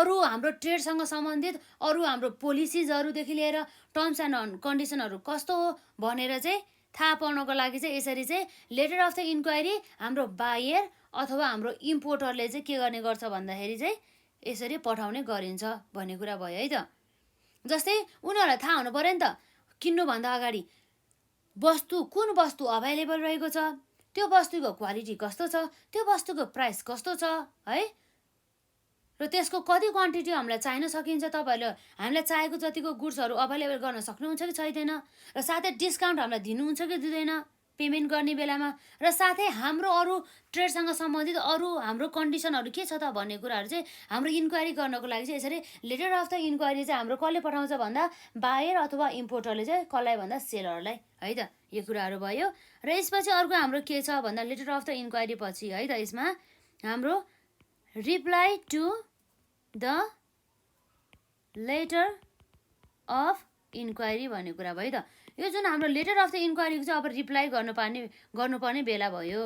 अरू हाम्रो ट्रेडसँग सम्बन्धित अरू हाम्रो पोलिसिजहरूदेखि लिएर टर्म्स एन्ड कन्डिसनहरू कस्तो हो भनेर चाहिँ थाहा पाउनको लागि चाहिँ यसरी चाहिँ लेटर अफ द इन्क्वायरी हाम्रो बायर अथवा हाम्रो इम्पोर्टरले चाहिँ के गर्ने गर्छ भन्दाखेरि चाहिँ यसरी पठाउने गरिन्छ भन्ने कुरा भयो है त। जस्तै उनीहरूलाई थाहा हुनु पर्यो नि त किन्नुभन्दा अगाडि कुन वस्तु अभाइलेबल रहेको छ, त्यो वस्तुको क्वालिटी कस्तो छ, त्यो वस्तुको प्राइस कस्तो छ है, र त्यसको कति क्वान्टिटी हामीलाई चाहिन सकिन्छ, तपाईँहरूले हामीलाई चाहेको जतिको गुड्सहरू अभाइलेबल गर्न सक्नुहुन्छ कि छैन, र साथै डिस्काउन्ट हामीलाई दिनुहुन्छ कि दिँदैन पेमेन्ट गर्ने बेलामा, र साथै हाम्रो अरू ट्रेडसँग सम्बन्धित अरू हाम्रो कन्डिसनहरू के छ त भन्ने कुराहरू चाहिँ हाम्रो इन्क्वायरी गर्नको लागि चाहिँ यसरी लेटर अफ द इन्क्वायरी चाहिँ हाम्रो कसले पठाउँछ भन्दा बायर अथवा इम्पोर्टरले चाहिँ कसलाई भन्दा सेलरलाई है त। यो कुराहरू भयो। र यसपछि अर्को हाम्रो के छ भन्दा लेटर अफ द इन्क्वायरी पछि है त यसमा हाम्रो reply to the letter of enquiry भन्ने कुरा भयो त। यो जुन हाम्रो लेटर अफ द इन्क्वायरीको चाहिँ अब रिप्लाई गर्नुपर्ने बेला भयो।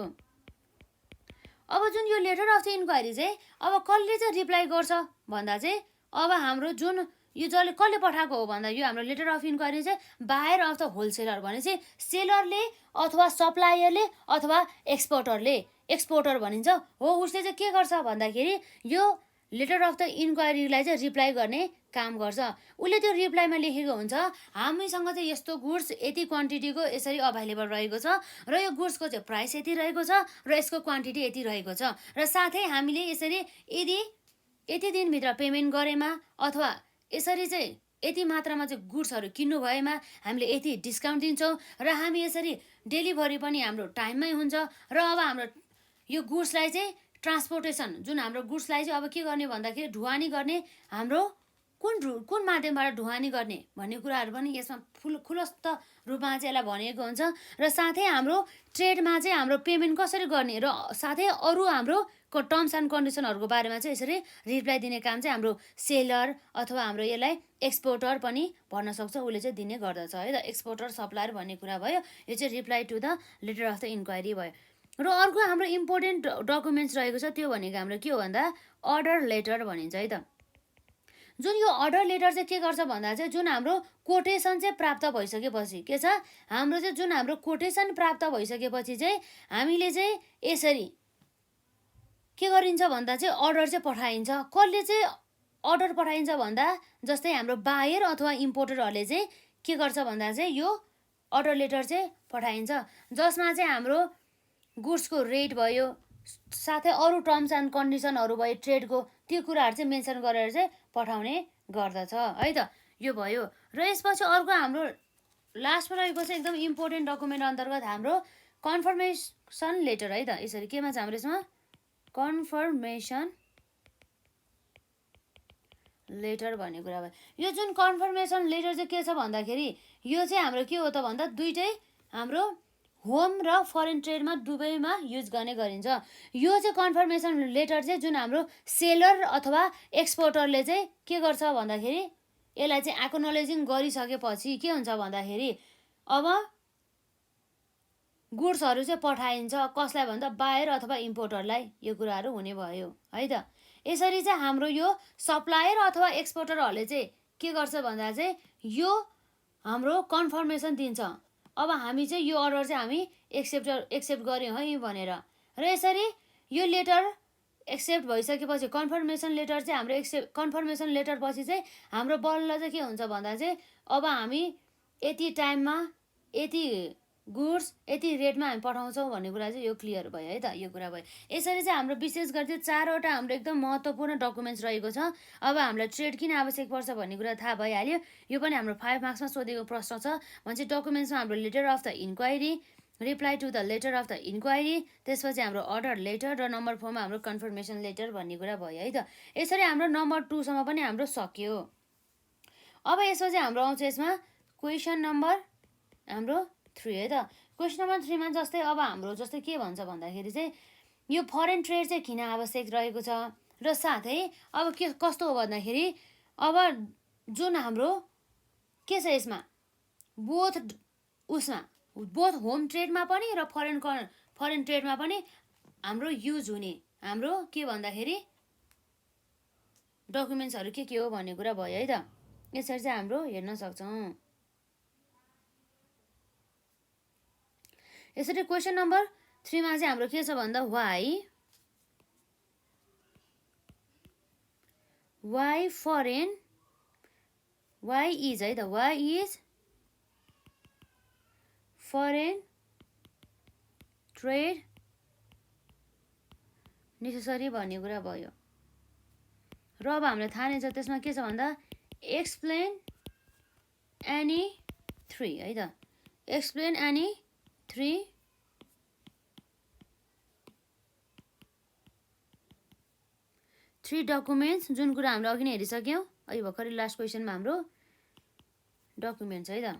अब जुन यो लेटर अफ द इन्क्वायरी चाहिँ अब कसले चाहिँ रिप्लाई गर्छ भन्दा चाहिँ अब हाम्रो जुन यो जसले कसले पठाएको हो भन्दा यो हाम्रो लेटर अफ इन्क्वायरी चाहिँ बायर अफ द होलसेलर भनेपछि सेलरले अथवा सप्लायरले अथवा एक्सपोर्टर भनिन्छ हो, उसले चाहिँ के गर्छ भन्दाखेरि यो लेटर अफ द इन्क्वायरीलाई चाहिँ रिप्लाई गर्ने काम गर्छ। उसले त्यो रिप्लाईमा लेखेको हुन्छ हामीसँग चाहिँ यस्तो गुड्स यति क्वान्टिटीको यसरी अभाइलेबल रहेको छ, र यो गुड्सको चाहिँ प्राइस यति रहेको छ, र यसको क्वान्टिटी यति रहेको छ, र साथै हामीले यसरी यति दिनभित्र पेमेन्ट गरेमा अथवा यसरी चाहिँ यति मात्रामा चाहिँ गुड्सहरू किन्नु भएमा हामीले यति डिस्काउन्ट दिन्छौँ, र हामी यसरी डेलिभरी पनि हाम्रो टाइममै हुन्छ, र अब हाम्रो यो गुड्सलाई चाहिँ ट्रान्सपोर्टेसन जुन हाम्रो गुड्सलाई चाहिँ अब के गर्ने भन्दाखेरि ढुवानी गर्ने हाम्रो कुन माध्यमबाट ढुवानी गर्ने भन्ने कुराहरू पनि यसमा खुलस्त रूपमा चाहिँ यसलाई भनिएको हुन्छ, र साथै हाम्रो ट्रेडमा चाहिँ हाम्रो पेमेन्ट कसरी गर्ने र साथै अरू हाम्रो टर्म्स एन्ड कन्डिसनहरूको बारेमा चाहिँ यसरी रिप्लाई दिने काम चाहिँ हाम्रो सेलर अथवा हाम्रो यसलाई एक्सपोर्टर पनि भन्न सक्छ, उसले चाहिँ दिने गर्दछ है त। एक्सपोर्टर सप्लायर भन्ने कुरा भयो। यो चाहिँ reply to the letter of the enquiry भयो। र अर्को हाम्रो इम्पोर्टेन्ट डकुमेन्ट्स रहेको छ त्यो भनेको हाम्रो के हो भन्दा अर्डर लेटर भनिन्छ है त। जुन यो अर्डर लेटर चाहिँ के गर्छ भन्दा चाहिँ जुन हाम्रो कोटेसन चाहिँ प्राप्त भइसकेपछि के छ हाम्रो चाहिँ जुन हाम्रो कोटेसन प्राप्त भइसकेपछि चाहिँ हामीले चाहिँ यसरी के गरिन्छ भन्दा चाहिँ अर्डर चाहिँ पठाइन्छ। कसले चाहिँ अर्डर पठाइन्छ भन्दा जस्तै हाम्रो बायर अथवा इम्पोर्टरहरूले चाहिँ के गर्छ भन्दा चाहिँ यो अर्डर लेटर चाहिँ पठाइन्छ, जसमा चाहिँ हाम्रो गुड्सको रेट भयो, साथै अरू टर्म्स एन्ड कन्डिसनहरू भयो ट्रेडको, त्यो कुराहरू चाहिँ मेन्सन गरेर चाहिँ पठाउने गर्दछ है त। यो भयो। र यसपछि अर्को हाम्रो लास्टमा रहेको चाहिँ एकदम इम्पोर्टेन्ट डकुमेन्ट अन्तर्गत हाम्रो कन्फर्मेसन लेटर है त। यसरी केमा छ हाम्रो यसमा कन्फर्मेसन लेटर भन्ने कुरा भयो। यो जुन कन्फर्मेसन लेटर चाहिँ के छ भन्दाखेरि यो चाहिँ हाम्रो के हो त भन्दा दुइटै हाम्रो होम र फरेन ट्रेडमा दुवैमा युज गर्ने गरिन्छ। यो चाहिँ कन्फर्मेसन लेटर चाहिँ जुन हाम्रो सेलर अथवा एक्सपोर्टरले चाहिँ के गर्छ भन्दाखेरि यसलाई चाहिँ एक्नोलेजिङ गरिसकेपछि के हुन्छ भन्दाखेरि अब गुड्सहरू चाहिँ पठाइन्छ कसलाई भन्दा बायर अथवा इम्पोर्टरलाई, यो कुराहरू हुने भयो है त। यसरी चाहिँ हाम्रो यो सप्लायर अथवा एक्सपोर्टरहरूले चाहिँ के गर्छ भन्दा चाहिँ यो हाम्रो कन्फर्मेसन दिन्छ अब हामी चाहिँ यो अर्डर चाहिँ हामी एक्सेप्ट गर्यौँ है भनेर, र यसरी यो लेटर एक्सेप्ट भइसकेपछि कन्फर्मेसन लेटर चाहिँ हाम्रो कन्फर्मेसन लेटर पछि चाहिँ हाम्रो बल्ल चाहिँ के हुन्छ भन्दा चाहिँ अब हामी यति टाइममा यति गुड्स यति रेटमा हामी पठाउँछौँ भन्ने कुरा चाहिँ यो क्लियर भयो है त। यो कुरा भयो। यसरी चाहिँ हाम्रो विशेष गरी चाहिँ 4वटा हाम्रो एकदम महत्त्वपूर्ण डकुमेन्ट्स रहेको छ। अब हामीलाई ट्रेड किन आवश्यक पर्छ भन्ने कुरा थाहा भइहाल्यो। यो पनि हाम्रो 5 मार्क्समा सोधेको प्रश्न छ। भन्छ डकुमेन्ट्समा हाम्रो letter of the enquiry, reply to the letter of the enquiry, त्यसपछि हाम्रो अर्डर लेटर र नम्बर 4मा हाम्रो कन्फर्मेसन लेटर भन्ने कुरा भयो है त। यसरी हाम्रो नम्बर 2सम्म पनि हाम्रो सक्यो। अब यसपछि हाम्रो आउँछ यसमा क्वेसन नम्बर हाम्रो 3 है त। क्वेसन नम्बर 3मा जस्तै अब हाम्रो जस्तै के भन्छ भन्दाखेरि चाहिँ यो फरेन ट्रेड चाहिँ किन आवश्यक रहेको छ, र साथै अब के कस्तो हो भन्दाखेरि अब जुन हाम्रो के छ यसमा बोथ होम ट्रेडमा पनि र फरेन ट्रेडमा पनि हाम्रो युज हुने हाम्रो के भन्दाखेरि डकुमेन्ट्सहरू के हो भन्ने कुरा भयो है त। यसरी चाहिँ हाम्रो हेर्न सक्छौँ। यसरी क्वेसन नम्बर 3मा चाहिँ हाम्रो के छ भन्दा वाइ फरेन, वाइ इज है त, why is foreign trade necessary भन्ने कुरा भयो। र अब हामीलाई थाहा नै छ त्यसमा के छ भन्दा एक्सप्लेन एनी 3 है त, एक्सप्लेन एनी 3 डकुमेन्ट्स, जुन कुरा हामीले अघि नै हेरिसक्यौँ, अहिले भर्खरै लास्ट क्वेसनमा हाम्रो डकुमेन्ट्स है त,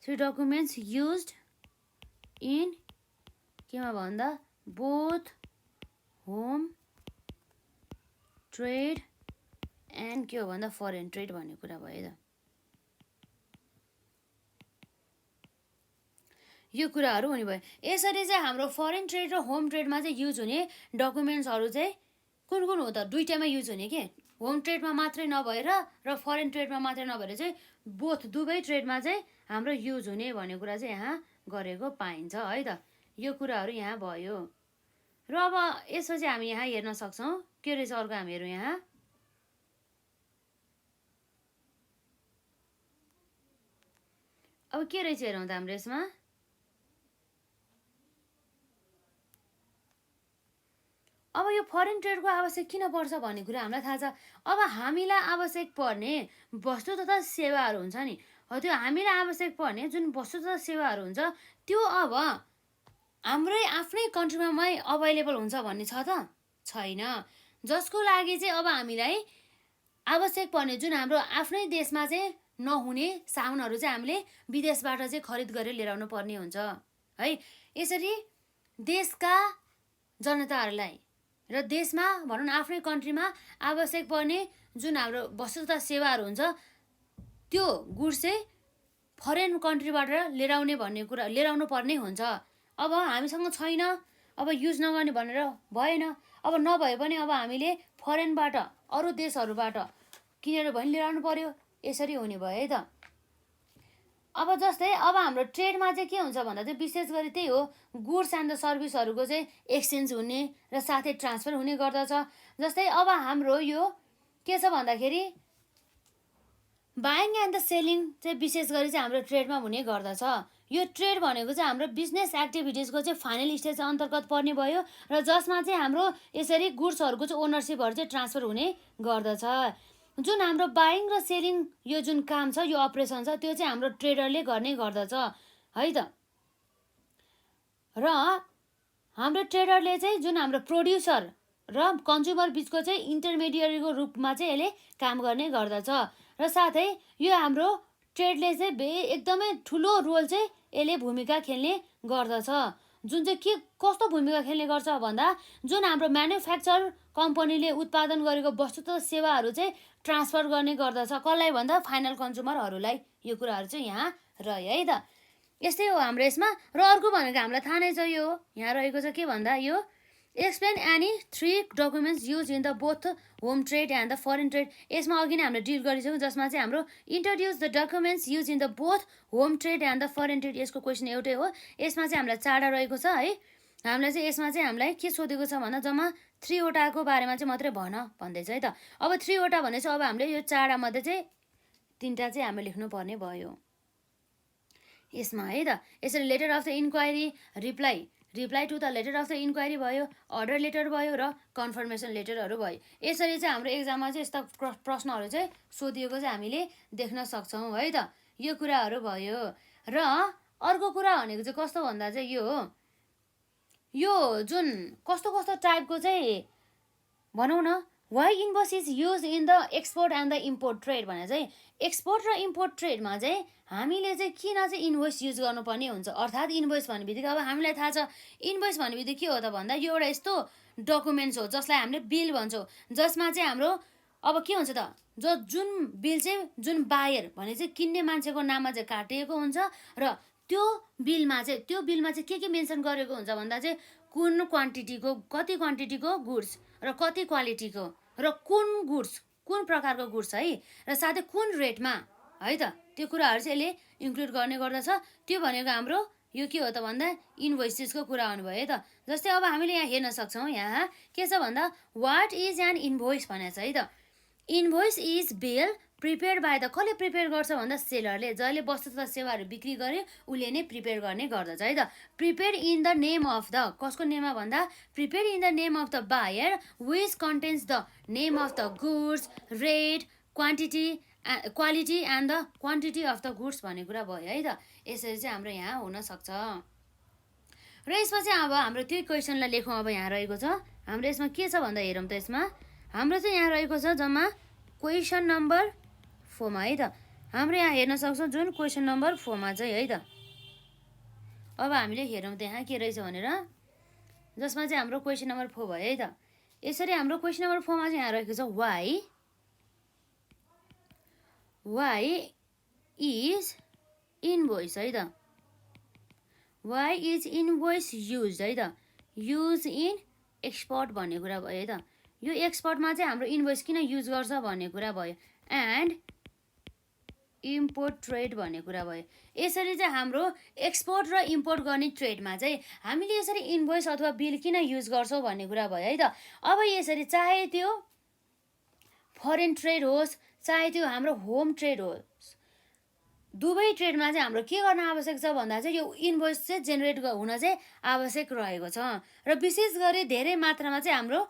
3 डकुमेन्ट्स युज्ड इन केमा भन्दा बोथ होम ट्रेड एन्ड के हो भन्दा फरेन ट्रेड भन्ने कुरा भयो त। यो कुराहरू हुने भयो। यसरी चाहिँ हाम्रो फरेन ट्रेड र होम ट्रेडमा चाहिँ युज हुने डकुमेन्ट्सहरू चाहिँ कुन कुन हो त, दुईटामा युज हुने के, होम ट्रेडमा मात्रै नभएर र फरेन ट्रेडमा मात्रै नभएर चाहिँ बोथ दुवै ट्रेडमा चाहिँ हाम्रो युज हुने भन्ने कुरा चाहिँ यहाँ गरेको पाइन्छ है त। यो कुराहरू यहाँ भयो। र अब यसो चाहिँ हामी यहाँ हेर्न सक्छौँ के रहेछ अर्को हामीहरू यहाँ अब के रहेछ हेरौँ त हाम्रो यसमा। अब यो फरेन ट्रेडको आवश्यक किन पर्छ भन्ने कुरा हामीलाई थाहा छ। अब हामीलाई आवश्यक पर्ने वस्तु तथा सेवाहरू हुन्छ नि, हो त्यो हामीलाई आवश्यक पर्ने जुन वस्तु तथा सेवाहरू हुन्छ त्यो अब हाम्रै आफ्नै कन्ट्रीमा अभाइलेबल हुन्छ भन्ने छ त छैन। जसको लागि चाहिँ अब हामीलाई आवश्यक पर्ने जुन हाम्रो आफ्नै देशमा चाहिँ नहुने सामानहरू चाहिँ हामीले विदेशबाट चाहिँ खरिद गरेर लिएर आउनु पर्ने हुन्छ है। यसरी देशका जनताहरूलाई र देशमा भनौँ न आफ्नै कन्ट्रीमा आवश्यक पर्ने जुन हाम्रो वस्तु तथा सेवाहरू हुन्छ त्यो गुड्स चाहिँ फरेन कन्ट्रीबाट लिएर आउने भन्ने कुरा लिएर आउनु पर्ने हुन्छ। अब हामीसँग छैन, अब युज नगर्ने भनेर भएन। अब नभए पनि अब हामीले फरेनबाट अरू देशहरूबाट किनेर भने लिएर आउनु पर्यो, यसरी हुने भयो है त। अब जस्तै अब हाम्रो ट्रेडमा चाहिँ के हुन्छ भन्दा चाहिँ विशेष गरी त्यही हो, गुड्स एन्ड द सर्भिसहरूको चाहिँ एक्सचेन्ज हुने र साथै ट्रान्सफर हुने गर्दछ। जस्तै अब हाम्रो यो के छ भन्दाखेरि बाइङ एन्ड द सेलिङ चाहिँ विशेष गरी चाहिँ हाम्रो ट्रेडमा हुने गर्दछ। यो ट्रेड भनेको चाहिँ हाम्रो बिजनेस एक्टिभिटिजको चाहिँ फाइनल स्टेज अन्तर्गत पर्ने भयो र जसमा चाहिँ हाम्रो यसरी गुड्सहरूको चाहिँ ओनरसिपहरू चाहिँ ट्रान्सफर हुने गर्दछ। जुन हाम्रो बाइङ र सेलिङ यो जुन काम छ, यो अपरेसन छ, त्यो चाहिँ हाम्रो ट्रेडरले गर्ने गर्दछ है त। र हाम्रो ट्रेडरले चाहिँ जुन हाम्रो प्रोड्युसर र कन्ज्युमर बिचको चाहिँ इन्टरमिडिएटको रूपमा चाहिँ यसले काम गर्ने गर्दछ। र साथै यो हाम्रो ट्रेडले चाहिँ एकदमै ठुलो रोल चाहिँ यसले भूमिका खेल्ने गर्दछ। जुन चाहिँ के कस्तो भूमिका खेल्ने गर्छ भन्दा जुन हाम्रो म्यानुफ्याक्चर कम्पनीले उत्पादन गरेको वस्तु तथा सेवाहरू चाहिँ ट्रान्सफर गर्ने गर्दछ, कसलाई भन्दा फाइनल कन्ज्युमरहरूलाई। यो कुराहरू चाहिँ यहाँ रह्यो है त। यस्तै हो हाम्रो यसमा। र अर्को भनेको हामीलाई थाहा नै छ, यो यहाँ रहेको छ के भन्दा यो explain any 3 documents use in the both home trade and the foreign trade. यसमा अघि नै हामीले डिल गरिसक्यौँ, जसमा चाहिँ हाम्रो introduce the documents use in the both home trade and the foreign trade. यसको क्वेसन एउटै हो। यसमा चाहिँ हामीलाई 4वटा रहेको छ है। हामीलाई चाहिँ यसमा चाहिँ हामीलाई के सोधेको छ भन्दा जम्मा 3 वटाको बारेमा चाहिँ मात्रै भन भन्दैछ है त। अब 3 वटा भनेपछि अब हामीले यो 4वटा मध्ये चाहिँ 3टा चाहिँ हामीले लेख्नुपर्ने भयो यसमा है त। यसरी letter of the enquiry, reply to the letter of the enquiry भयो, अर्डर लेटर भयो र कन्फर्मेसन लेटरहरू भयो। यसरी चाहिँ हाम्रो एक्जाममा चाहिँ यस्ता प्रश्नहरू चाहिँ सोधिएको चाहिँ हामीले देख्न सक्छौँ है त। यो कुराहरू भयो। र अर्को कुरा भनेको चाहिँ कस्तो भन्दा चाहिँ यो जुन कस्तो टाइपको चाहिँ भनौँ न, why invoice is use in the export and the import trade भने चाहिँ एक्सपोर्ट र इम्पोर्ट ट्रेडमा चाहिँ हामीले चाहिँ किन चाहिँ इन्भोइस युज गर्नुपर्ने हुन्छ। अर्थात् इन्भोइस भन्ने बित्तिकै अब हामीलाई थाहा छ इन्भोइस भन्ने बित्तिकै के हो त भन्दा यो एउटा यस्तो डकुमेन्ट्स हो जसलाई हामीले बिल भन्छौँ, जसमा चाहिँ हाम्रो अब के हुन्छ त जुन बिल चाहिँ जुन बायर भने चाहिँ किन्ने मान्छेको नाममा चाहिँ काटिएको हुन्छ र त्यो बिलमा चाहिँ के मेन्सन गरेको हुन्छ भन्दा चाहिँ कुन क्वान्टिटीको कति क्वान्टिटीको गुड्स र कति क्वालिटीको र कुन गुड्स कुन प्रकारको गुड्स है र साथै कुन रेटमा है त, त्यो कुराहरू चाहिँ यसले इन्क्लुड गर्ने गर्दछ। त्यो भनेको हाम्रो यो के हो त भन्दा इन्भोइसेसको कुरा आउनुभयो है त। जस्तै अब हामीले यहाँ हेर्न सक्छौँ, यहाँ के छ भन्दा वाट इज एन इन्भोइस भनेको छ है त। Invoice is bill prepare by the, कसले प्रिपेयर गर्छ भन्दा सेलरले, जसले वस्तु तथा सेवाहरू बिक्री गरे उसले नै प्रिपेयर गर्ने गर्दछ है त। Prepare in the name of the, कसको नेममा भन्दा prepare in the name of the buyer which contains the name of the goods, rate, quantity and the quantity of the goods भन्ने कुरा भयो है त। यसरी चाहिँ हाम्रो यहाँ हुनसक्छ। र यसपछि अब हाम्रो त्यो क्वेसनलाई लेखौँ। अब यहाँ रहेको छ हाम्रो यसमा के छ भन्दा हेरौँ त। यसमा हाम्रो चाहिँ यहाँ रहेको छ जम्मा क्वेसन नम्बर 4 मा है त। हाम्रो यहाँ हेर्न सक्छौँ जुन क्वेसन नम्बर 4 मा चाहिँ है त। अब हामीले हेरौँ त यहाँ के रहेछ भनेर, जसमा चाहिँ हाम्रो क्वेसन नम्बर 4 भयो है त। यसरी हाम्रो क्वेसन नम्बर 4 मा चाहिँ यहाँ रहेको छ वाइ इज इन्भोइस है त। वाइ इज इन्भोइस युज है त। युज इन एक्सपोर्ट भन्ने कुरा भयो है त। यो एक्सपोर्टमा चाहिँ हाम्रो इन्भोइस किन युज गर्छ भन्ने कुरा भयो। एन्ड इम्पोर्ट ट्रेड भन्ने कुरा भयो। यसरी चाहिँ हाम्रो एक्सपोर्ट र इम्पोर्ट गर्ने ट्रेडमा चाहिँ हामीले यसरी इन्भोइस अथवा बिल किन युज गर्छौँ भन्ने कुरा भयो है त। अब यसरी चाहे त्यो फरेन ट्रेड होस् चाहे त्यो हाम्रो होम ट्रेड होस्, दुवै ट्रेडमा चाहिँ हाम्रो के गर्न आवश्यक छ भन्दा चाहिँ यो इन्भोइस चाहिँ जेनेरेट हुन चाहिँ आवश्यक रहेको छ। र विशेष गरी धेरै मात्रामा चाहिँ हाम्रो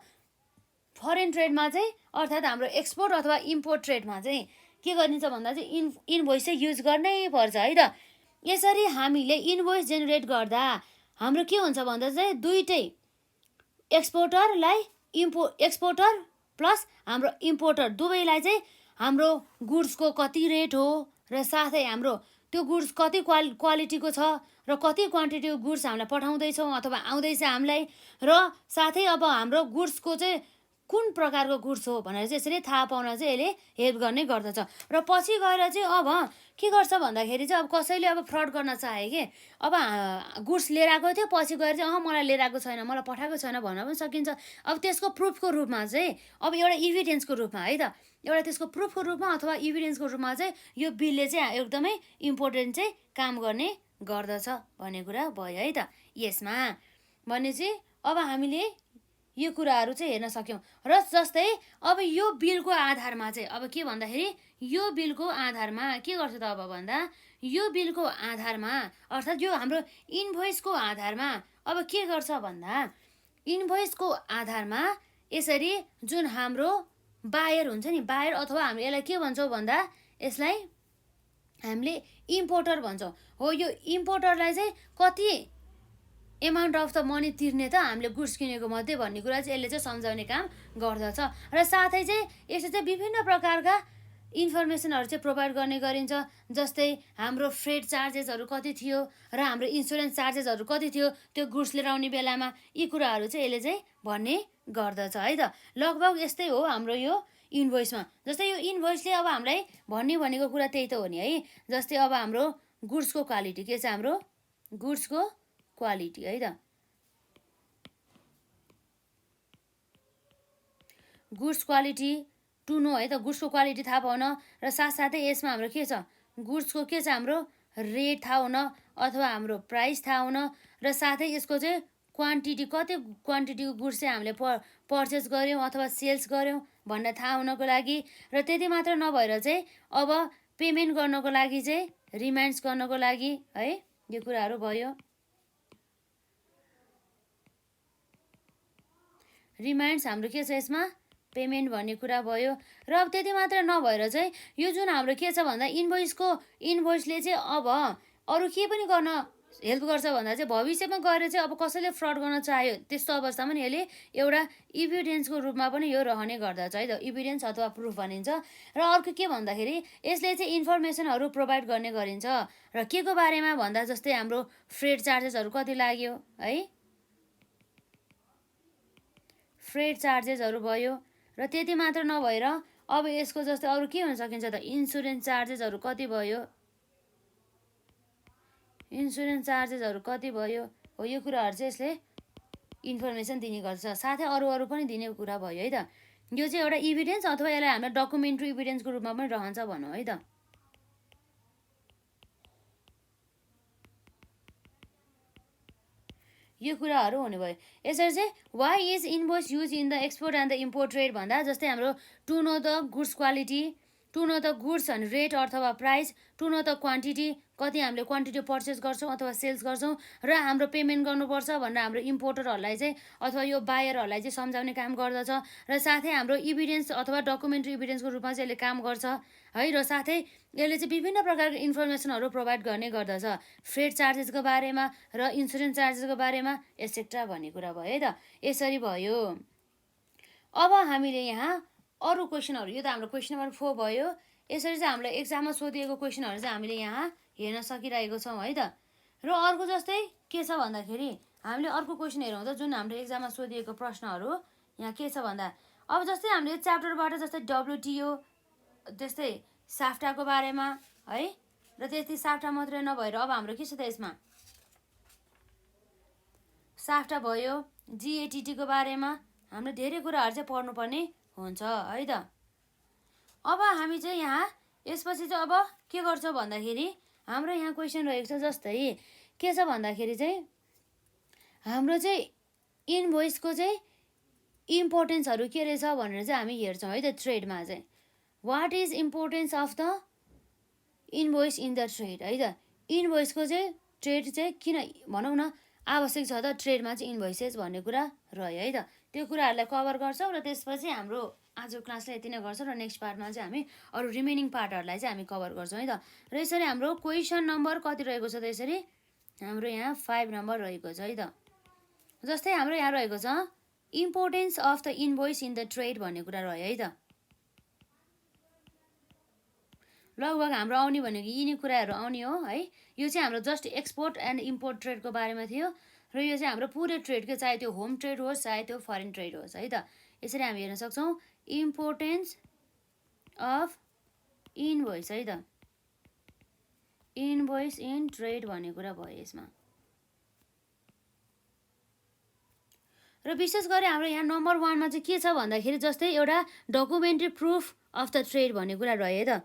फरेन ट्रेडमा चाहिँ अर्थात् हाम्रो एक्सपोर्ट अथवा इम्पोर्ट ट्रेडमा चाहिँ के गरिन्छ भन्दा चाहिँ इन्भोइस चाहिँ युज गर्नै पर्छ है त। यसरी हामीले इन्भोइस जेनेरेट गर्दा हाम्रो के हुन्छ भन्दा चाहिँ दुईटै एक्सपोर्टर प्लस हाम्रो इम्पोर्टर दुवैलाई चाहिँ हाम्रो गुड्सको कति रेट हो र साथै हाम्रो त्यो गुड्स कति क्वालिटीको छ र कति क्वान्टिटीको गुड्स हामीलाई पठाउँदैछौँ अथवा आउँदैछ हामीलाई, र साथै अब हाम्रो गुड्सको चाहिँ कुन प्रकारको गुड्स हो भनेर चाहिँ यसरी थाहा पाउन चाहिँ यसले हेल्प गर्ने गर्दछ। र पछि गएर चाहिँ अब के गर्छ भन्दाखेरि चाहिँ अब कसैले अब फ्रड गर्न चाहे कि अब गुड्स लिएर आएको थियो, पछि गएर चाहिँ मलाई लिएर आएको छैन, मलाई पठाएको छैन भन्न पनि सकिन्छ। अब त्यसको प्रुफको रूपमा चाहिँ अब एउटा इभिडेन्सको रूपमा है त, एउटा त्यसको प्रुफको रूपमा अथवा इभिडेन्सको रूपमा चाहिँ यो बिलले चाहिँ एकदमै इम्पोर्टेन्ट चाहिँ काम गर्ने गर्दछ भन्ने कुरा भयो है त। यसमा भनेपछि अब हामीले यो कुराहरू चाहिँ हेर्न सक्यौँ। र जस्तै अब यो बिलको आधारमा चाहिँ अब के भन्दाखेरि यो बिलको आधारमा के गर्छ त अब भन्दा यो बिलको आधारमा अर्थात् यो हाम्रो इन्भोइसको आधारमा अब के गर्छ भन्दा इन्भोइसको आधारमा यसरी जुन हाम्रो बायर हुन्छ नि, बायर अथवा हामी यसलाई के भन्छौँ भन्दा यसलाई हामीले इम्पोर्टर भन्छौँ हो। यो इम्पोर्टरलाई चाहिँ कति एमाउन्ट अफ द मनी तिर्ने त हामीले गुड्स किनेको मध्ये भन्ने कुरा चाहिँ यसले चाहिँ सम्झाउने काम गर्दछ। र साथै चाहिँ यसले चाहिँ विभिन्न प्रकारका इन्फर्मेसनहरू चाहिँ प्रोभाइड गर्ने गरिन्छ। जस्तै हाम्रो फ्रेड चार्जेसहरू कति थियो र हाम्रो इन्सुरेन्स चार्जेसहरू कति थियो त्यो गुड्स लिएर आउने बेलामा, यी कुराहरू चाहिँ यसले चाहिँ भन्ने गर्दछ है त। लगभग यस्तै हो हाम्रो यो इन्भोइसमा। जस्तै यो इन्भोइसले अब हामीलाई भनेको कुरा त्यही त हो नि है। जस्तै अब हाम्रो गुड्सको क्वालिटी के छ, हाम्रो गुड्सको क्वालिटी है त, गुड्स क्वालिटी टु नो है त, गुड्सको क्वालिटी थाहा पाउन। र साथसाथै यसमा हाम्रो के छ, गुड्सको के छ हाम्रो रेट थाहा हुन अथवा हाम्रो प्राइस थाहा हुन, र साथै यसको चाहिँ क्वान्टिटी कति क्वान्टिटीको गुड्स चाहिँ हामीले पर्चेस गऱ्यौँ अथवा सेल्स गऱ्यौँ भन्ने थाहा हुनको लागि। र त्यति मात्र नभएर चाहिँ अब पेमेन्ट गर्नको लागि चाहिँ रिमाइन्ड्स गर्नको लागि है, यो कुराहरू भयो। रिमाइन्ड्स हाम्रो के छ यसमा पेमेन्ट भन्ने कुरा भयो। र अब त्यति मात्र नभएर चाहिँ यो जुन हाम्रो के छ भन्दा इन्भोइसले चाहिँ अब अरू के पनि गर्न हेल्प गर्छ भन्दा चाहिँ भविष्यमा गएर चाहिँ अब कसैले फ्रड गर्न चाह्यो त्यस्तो अवस्थामा नि यसले एउटा इभिडेन्सको रूपमा पनि यो रहने गर्दछ है त, इभिडेन्स अथवा प्रुफ भनिन्छ। र अर्को के भन्दाखेरि यसले चाहिँ इन्फर्मेसनहरू प्रोभाइड गर्ने गरिन्छ। र के को बारेमा भन्दा जस्तै हाम्रो फ्रेड चार्जेसहरू कति लाग्यो है, फ्रेड चार्जेसहरू भयो। र त्यति मात्र नभएर अब यसको जस्तै अरू के हुन सकिन्छ त, इन्सुरेन्स चार्जेसहरू कति भयो, इन्सुरेन्स चार्जेसहरू कति भयो हो, यो कुराहरू चाहिँ यसले इन्फर्मेसन दिने गर्छ। साथै अरू पनि दिने कुरा भयो है त। यो चाहिँ एउटा इभिडेन्स अथवा यसलाई हामीलाई डकुमेन्ट्री इभिडेन्सको रूपमा पनि रहन्छ भनौँ है त। यो कुराहरू हुने भयो। यसरी चाहिँ why is invoice use in the export and the import trade भन्दा जस्तै हाम्रो to know the goods quality, to know the goods अनि रेट अथवा price, to know the quantity, कति हामीले क्वान्टिटी पर्चेस गर्छौँ अथवा सेल्स गर्छौँ र हाम्रो पेमेन्ट गर्नुपर्छ भनेर हाम्रो इम्पोर्टरहरूलाई चाहिँ अथवा यो बायरहरूलाई चाहिँ सम्झाउने काम गर्दछ र साथै हाम्रो इभिडेन्स अथवा डकुमेन्ट्री इभिडेन्सको रूपमा चाहिँ यसले काम गर्छ है। र साथै यसले चाहिँ विभिन्न प्रकारको इन्फर्मेसनहरू प्रोभाइड गर्ने गर्दछ फ्रेड चार्जेसको बारेमा र इन्सुरेन्स चार्जेसको बारेमा एसेट्रा भन्ने कुरा भयो है त। यसरी भयो। अब हामीले यहाँ अरू क्वेसनहरू, यो त हाम्रो क्वेसन नम्बर 4 भयो। यसरी चाहिँ हामीलाई एक्जाममा सोधिएको क्वेसनहरू चाहिँ हामीले यहाँ हेर्न सकिरहेको छौँ है त। र अर्को जस्तै के छ भन्दाखेरि हामीले अर्को क्वेसन हेरौँ त, जुन हाम्रो एक्जाममा सोधिएको प्रश्नहरू यहाँ के छ भन्दा अब जस्तै हामीले च्याप्टरबाट जस्तै WTO त्यस्तै साफ्टाको बारेमा है, र त्यति साफ्टा मात्रै नभएर अब हाम्रो के छ त यसमा साफ्टा भयो, GATT को बारेमा हामीले धेरै कुराहरू चाहिँ पढ्नुपर्ने हुन्छ है त। अब हामी चाहिँ यहाँ यसपछि चाहिँ अब के गर्छौँ भन्दाखेरि हाम्रो यहाँ क्वेसन रहेको छ जस्तै के छ भन्दाखेरि चाहिँ हाम्रो चाहिँ इन्भोइसको चाहिँ इम्पोर्टेन्सहरू के रहेछ भनेर चाहिँ हामी हेर्छौँ है त। ट्रेडमा चाहिँ what is importance of the invoice in the trade है त। इन्भोइसको चाहिँ ट्रेड चाहिँ किन भनौँ न आवश्यक छ त ट्रेडमा चाहिँ इन्भोइसेस भन्ने कुरा रह्यो है त। त्यो कुराहरूलाई कभर गर्छौँ र त्यसपछि हाम्रो आजको क्लासलाई यति नै गर्छौँ र नेक्स्ट पार्टमा चाहिँ हामी अरू रिमेनिङ पार्टहरूलाई चाहिँ हामी कभर गर्छौँ है त। र यसरी हाम्रो क्वेसन नम्बर कति रहेको छ त, यसरी हाम्रो यहाँ 5 नम्बर रहेको छ है त। जस्तै हाम्रो यहाँ रहेको छ importance of the invoice in the trade भन्ने कुरा रह्यो है त। लगभग हाम्रो आउने भनेको यिनी कुराहरू आउने हो है। यो चाहिँ हाम्रो जस्ट एक्सपोर्ट एन्ड इम्पोर्ट ट्रेडको बारेमा थियो र यो चाहिँ हाम्रो पुरै ट्रेडको, चाहे त्यो होम ट्रेड होस् चाहे त्यो फरेन ट्रेड होस् है त। यसरी हामी हेर्न सक्छौँ इम्पोर्टेन्स अफ इन्भोइस है त। इन्भोइस इन ट्रेड भन्ने कुरा भयो यसमा। र विशेष गरी हाम्रो यहाँ नम्बर 1 मा चाहिँ के छ भन्दाखेरि जस्तै एउटा documentary proof of the trade भन्ने कुरा रह्यो है त।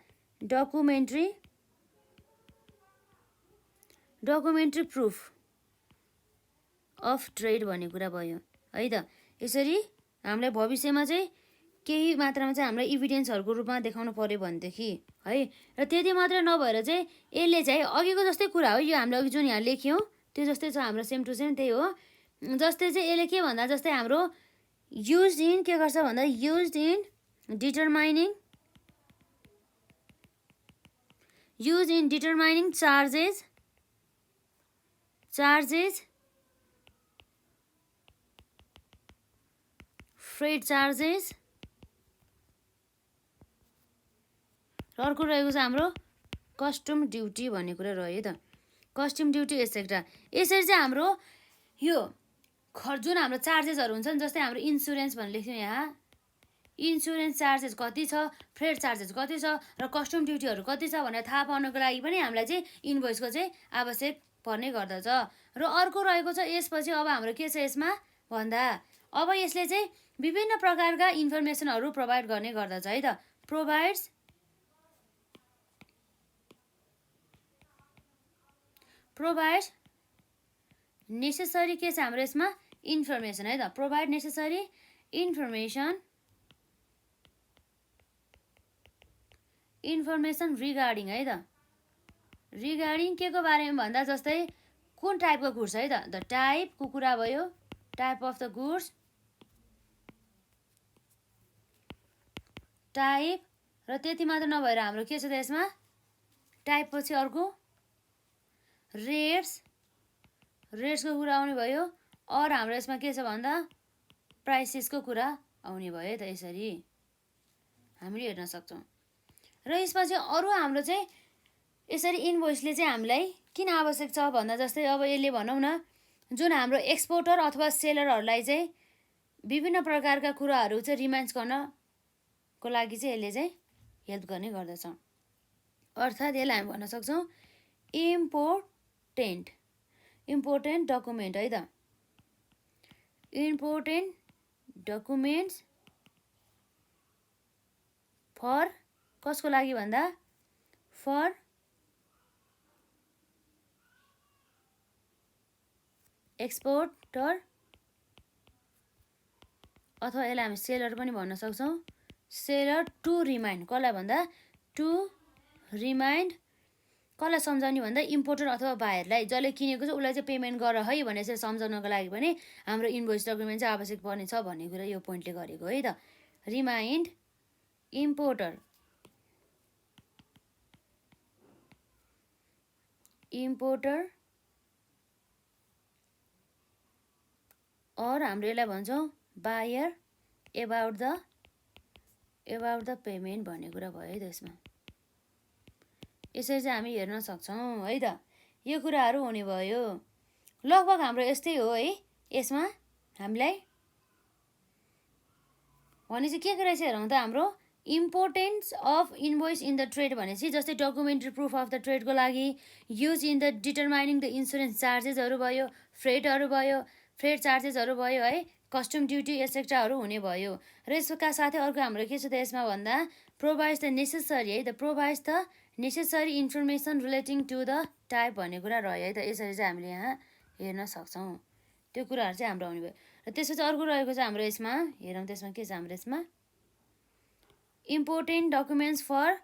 डकुमेन्ट्री प्रुफ अफ ट्रेड भन्ने कुरा भयो है त। यसरी हामीलाई भविष्यमा चाहिँ केही मात्रामा चाहिँ हामीलाई इभिडेन्सहरूको रूपमा देखाउनु पर्यो भनेदेखि है। र त्यति मात्रै नभएर चाहिँ यसले चाहिँ अघिको जस्तै कुरा हो, यो हामीले अघि जुन यहाँ लेख्यौँ त्यो जस्तै छ हाम्रो, सेम टु सेम त्यही हो। जस्तै चाहिँ यसले के भन्दा जस्तै हाम्रो युज इन के गर्छ भन्दा use in determining charges freight charges र अर्को रहेको छ हाम्रो कस्टम ड्युटी भन्ने कुरा रह्यो त। Custom duty etcetera. यसरी चाहिँ हाम्रो यो जुन हाम्रो चार्जेसहरू हुन्छ नि, जस्तै हाम्रो इन्सुरेन्स भनेर लेख्यौँ यहाँ, इन्सुरेन्स चार्जेस कति छ, फ्रेड चार्जेस कति छ र कस्टम ड्युटीहरू कति छ भनेर थाहा पाउनको लागि पनि हामीलाई चाहिँ इन्भोइसको चाहिँ आवश्यक पर्ने गर्दछ। र अर्को रहेको छ यसपछि अब हाम्रो के छ यसमा भन्दा अब यसले चाहिँ विभिन्न प्रकारका इन्फर्मेसनहरू प्रोभाइड गर्ने गर्दछ है त। प्रोभाइड नेसेसरी के छ हाम्रो यसमा इन्फर्मेसन है त। प्रोभाइड नेसेसरी इन्फर्मेसन रिगार्डिङ है त। रिगार्डिङ के को बारेमा भन्दा जस्तै कुन टाइपको गुड्स है त। द टाइपको कुरा भयो, type of the goods, type. र त्यति मात्र नभएर हाम्रो के छ त यसमा टाइप पछि अर्को रेट्सको कुरा आउने भयो। और हाम्रो यसमा के छ भन्दा प्राइसेसको कुरा आउने भयो त। यसरी हामीले हेर्न सक्छौँ। र यसपछि अरू हाम्रो चाहिँ यसरी इन्भोइसले चाहिँ हामीलाई किन आवश्यक छ भन्दा जस्तै अब यसले भनौँ न जुन हाम्रो एक्सपोर्टर अथवा सेलरहरूलाई चाहिँ विभिन्न प्रकारका कुराहरू चाहिँ रिमाइन्ड गर्नको लागि चाहिँ यसले चाहिँ हेल्प गर्ने गर्दछ। अर्थात् यसलाई हामी भन्न सक्छौँ इम्पोर्टेन्ट डकुमेन्ट है त। इम्पोर्टेन्ट डकुमेन्ट्स फर कसको लागि भन्दा फर एक्सपोर्ट आफ्टर अथवा यसलाई हामी सेलर पनि भन्न सक्छौँ सेलर टु रिमाइन्ड कसलाई भन्दा टु रिमाइन्ड कसलाई सम्झाउने भन्दा इम्पोर्टर अथवा बायरलाई जसले किनेको छ उसलाई चाहिँ पेमेन्ट गर है भनेर यसरी सम्झाउनको लागि पनि हाम्रो इन्भोइस डकुमेन्ट चाहिँ आवश्यक पर्नेछ भन्ने कुरा यो पोइन्टले गरेको है त रिमाइन्ड इम्पोर्टर और हाम्रो यसलाई भन्छौँ बायर एबाउट द पेमेन्ट भन्ने कुरा भयो है त यसमा यसरी चाहिँ हामी हेर्न सक्छौँ है त यो कुराहरू हुने भयो लगभग हाम्रो यस्तै हो है यसमा हामीलाई भने चाहिँ के रहेछ हेरौँ त हाम्रो importance of invoice in the trade भनेपछि जस्तै डकुमेन्ट्री प्रुफ अफ द ट्रेडको लागि use in the determining the insurance चार्जेसहरू भयो फ्रेट चार्जेसहरू भयो है कस्टम ड्युटी एसेक्ट्राहरू हुने भयो र यसका साथै अर्को हाम्रो के छ त यसमा भन्दा प्रोभाइड्स द नेसेसरी है the provides the necessary information relating to the type भन्ने कुरा रह्यो है त यसरी चाहिँ हामीले यहाँ हेर्न सक्छौँ त्यो कुराहरू चाहिँ हाम्रो आउने भयो र त्यसपछि अर्को रहेको छ हाम्रो यसमा हेरौँ त्यसमा के छ हाम्रो यसमा important documents for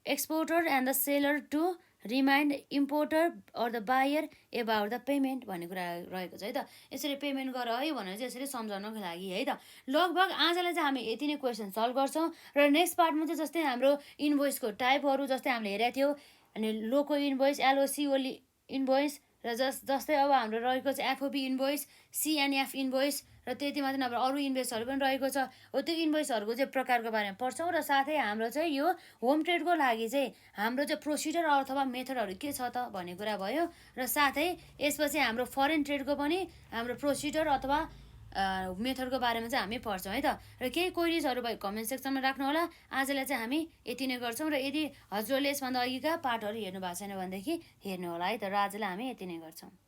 exporter and the seller to remind importer or the buyer about the payment भन्ने कुरा रहेको छ है त यसरी पेमेन्ट गर है भनेर चाहिँ यसरी सम्झाउनको लागि है त लगभग आजलाई चाहिँ हामी यति नै क्वेसन सल्भ गर्छौँ र नेक्स्ट पार्टमा चाहिँ जस्तै हाम्रो इन्भोइसको टाइपहरू जस्तै हामीले हेरेको थियो अनि लोको इन्भोइस एलओसिओली इन्भोइस र जस्तै अब हाम्रो रहेको छ एफओबी इन्भोइस सिएनएफ इन्भोइस र त्यति मात्र नभएर अरू इन्भोइसहरू पनि रहेको छ हो त्यो इन्भोइसहरूको चाहिँ प्रकारको बारेमा पढ्छौँ र साथै हाम्रो चाहिँ यो होम ट्रेडको लागि चाहिँ हाम्रो चाहिँ प्रोसिडर अथवा मेथडहरू के छ त भन्ने कुरा भयो र साथै यसपछि हाम्रो फरेन ट्रेडको पनि हाम्रो प्रोसिडर अथवा मेथडको बारेमा चाहिँ हामी पढ्छौँ है त र केही क्वेरिजहरू भयो कमेन्ट सेक्सनमा राख्नु होला आजलाई चाहिँ हामी यति नै गर्छौँ र यदि हजुरले यसभन्दा अघिका पार्टहरू हेर्नु भएको छैन भनेदेखि हेर्नु होला है त र आजलाई हामी यति नै गर्छौँ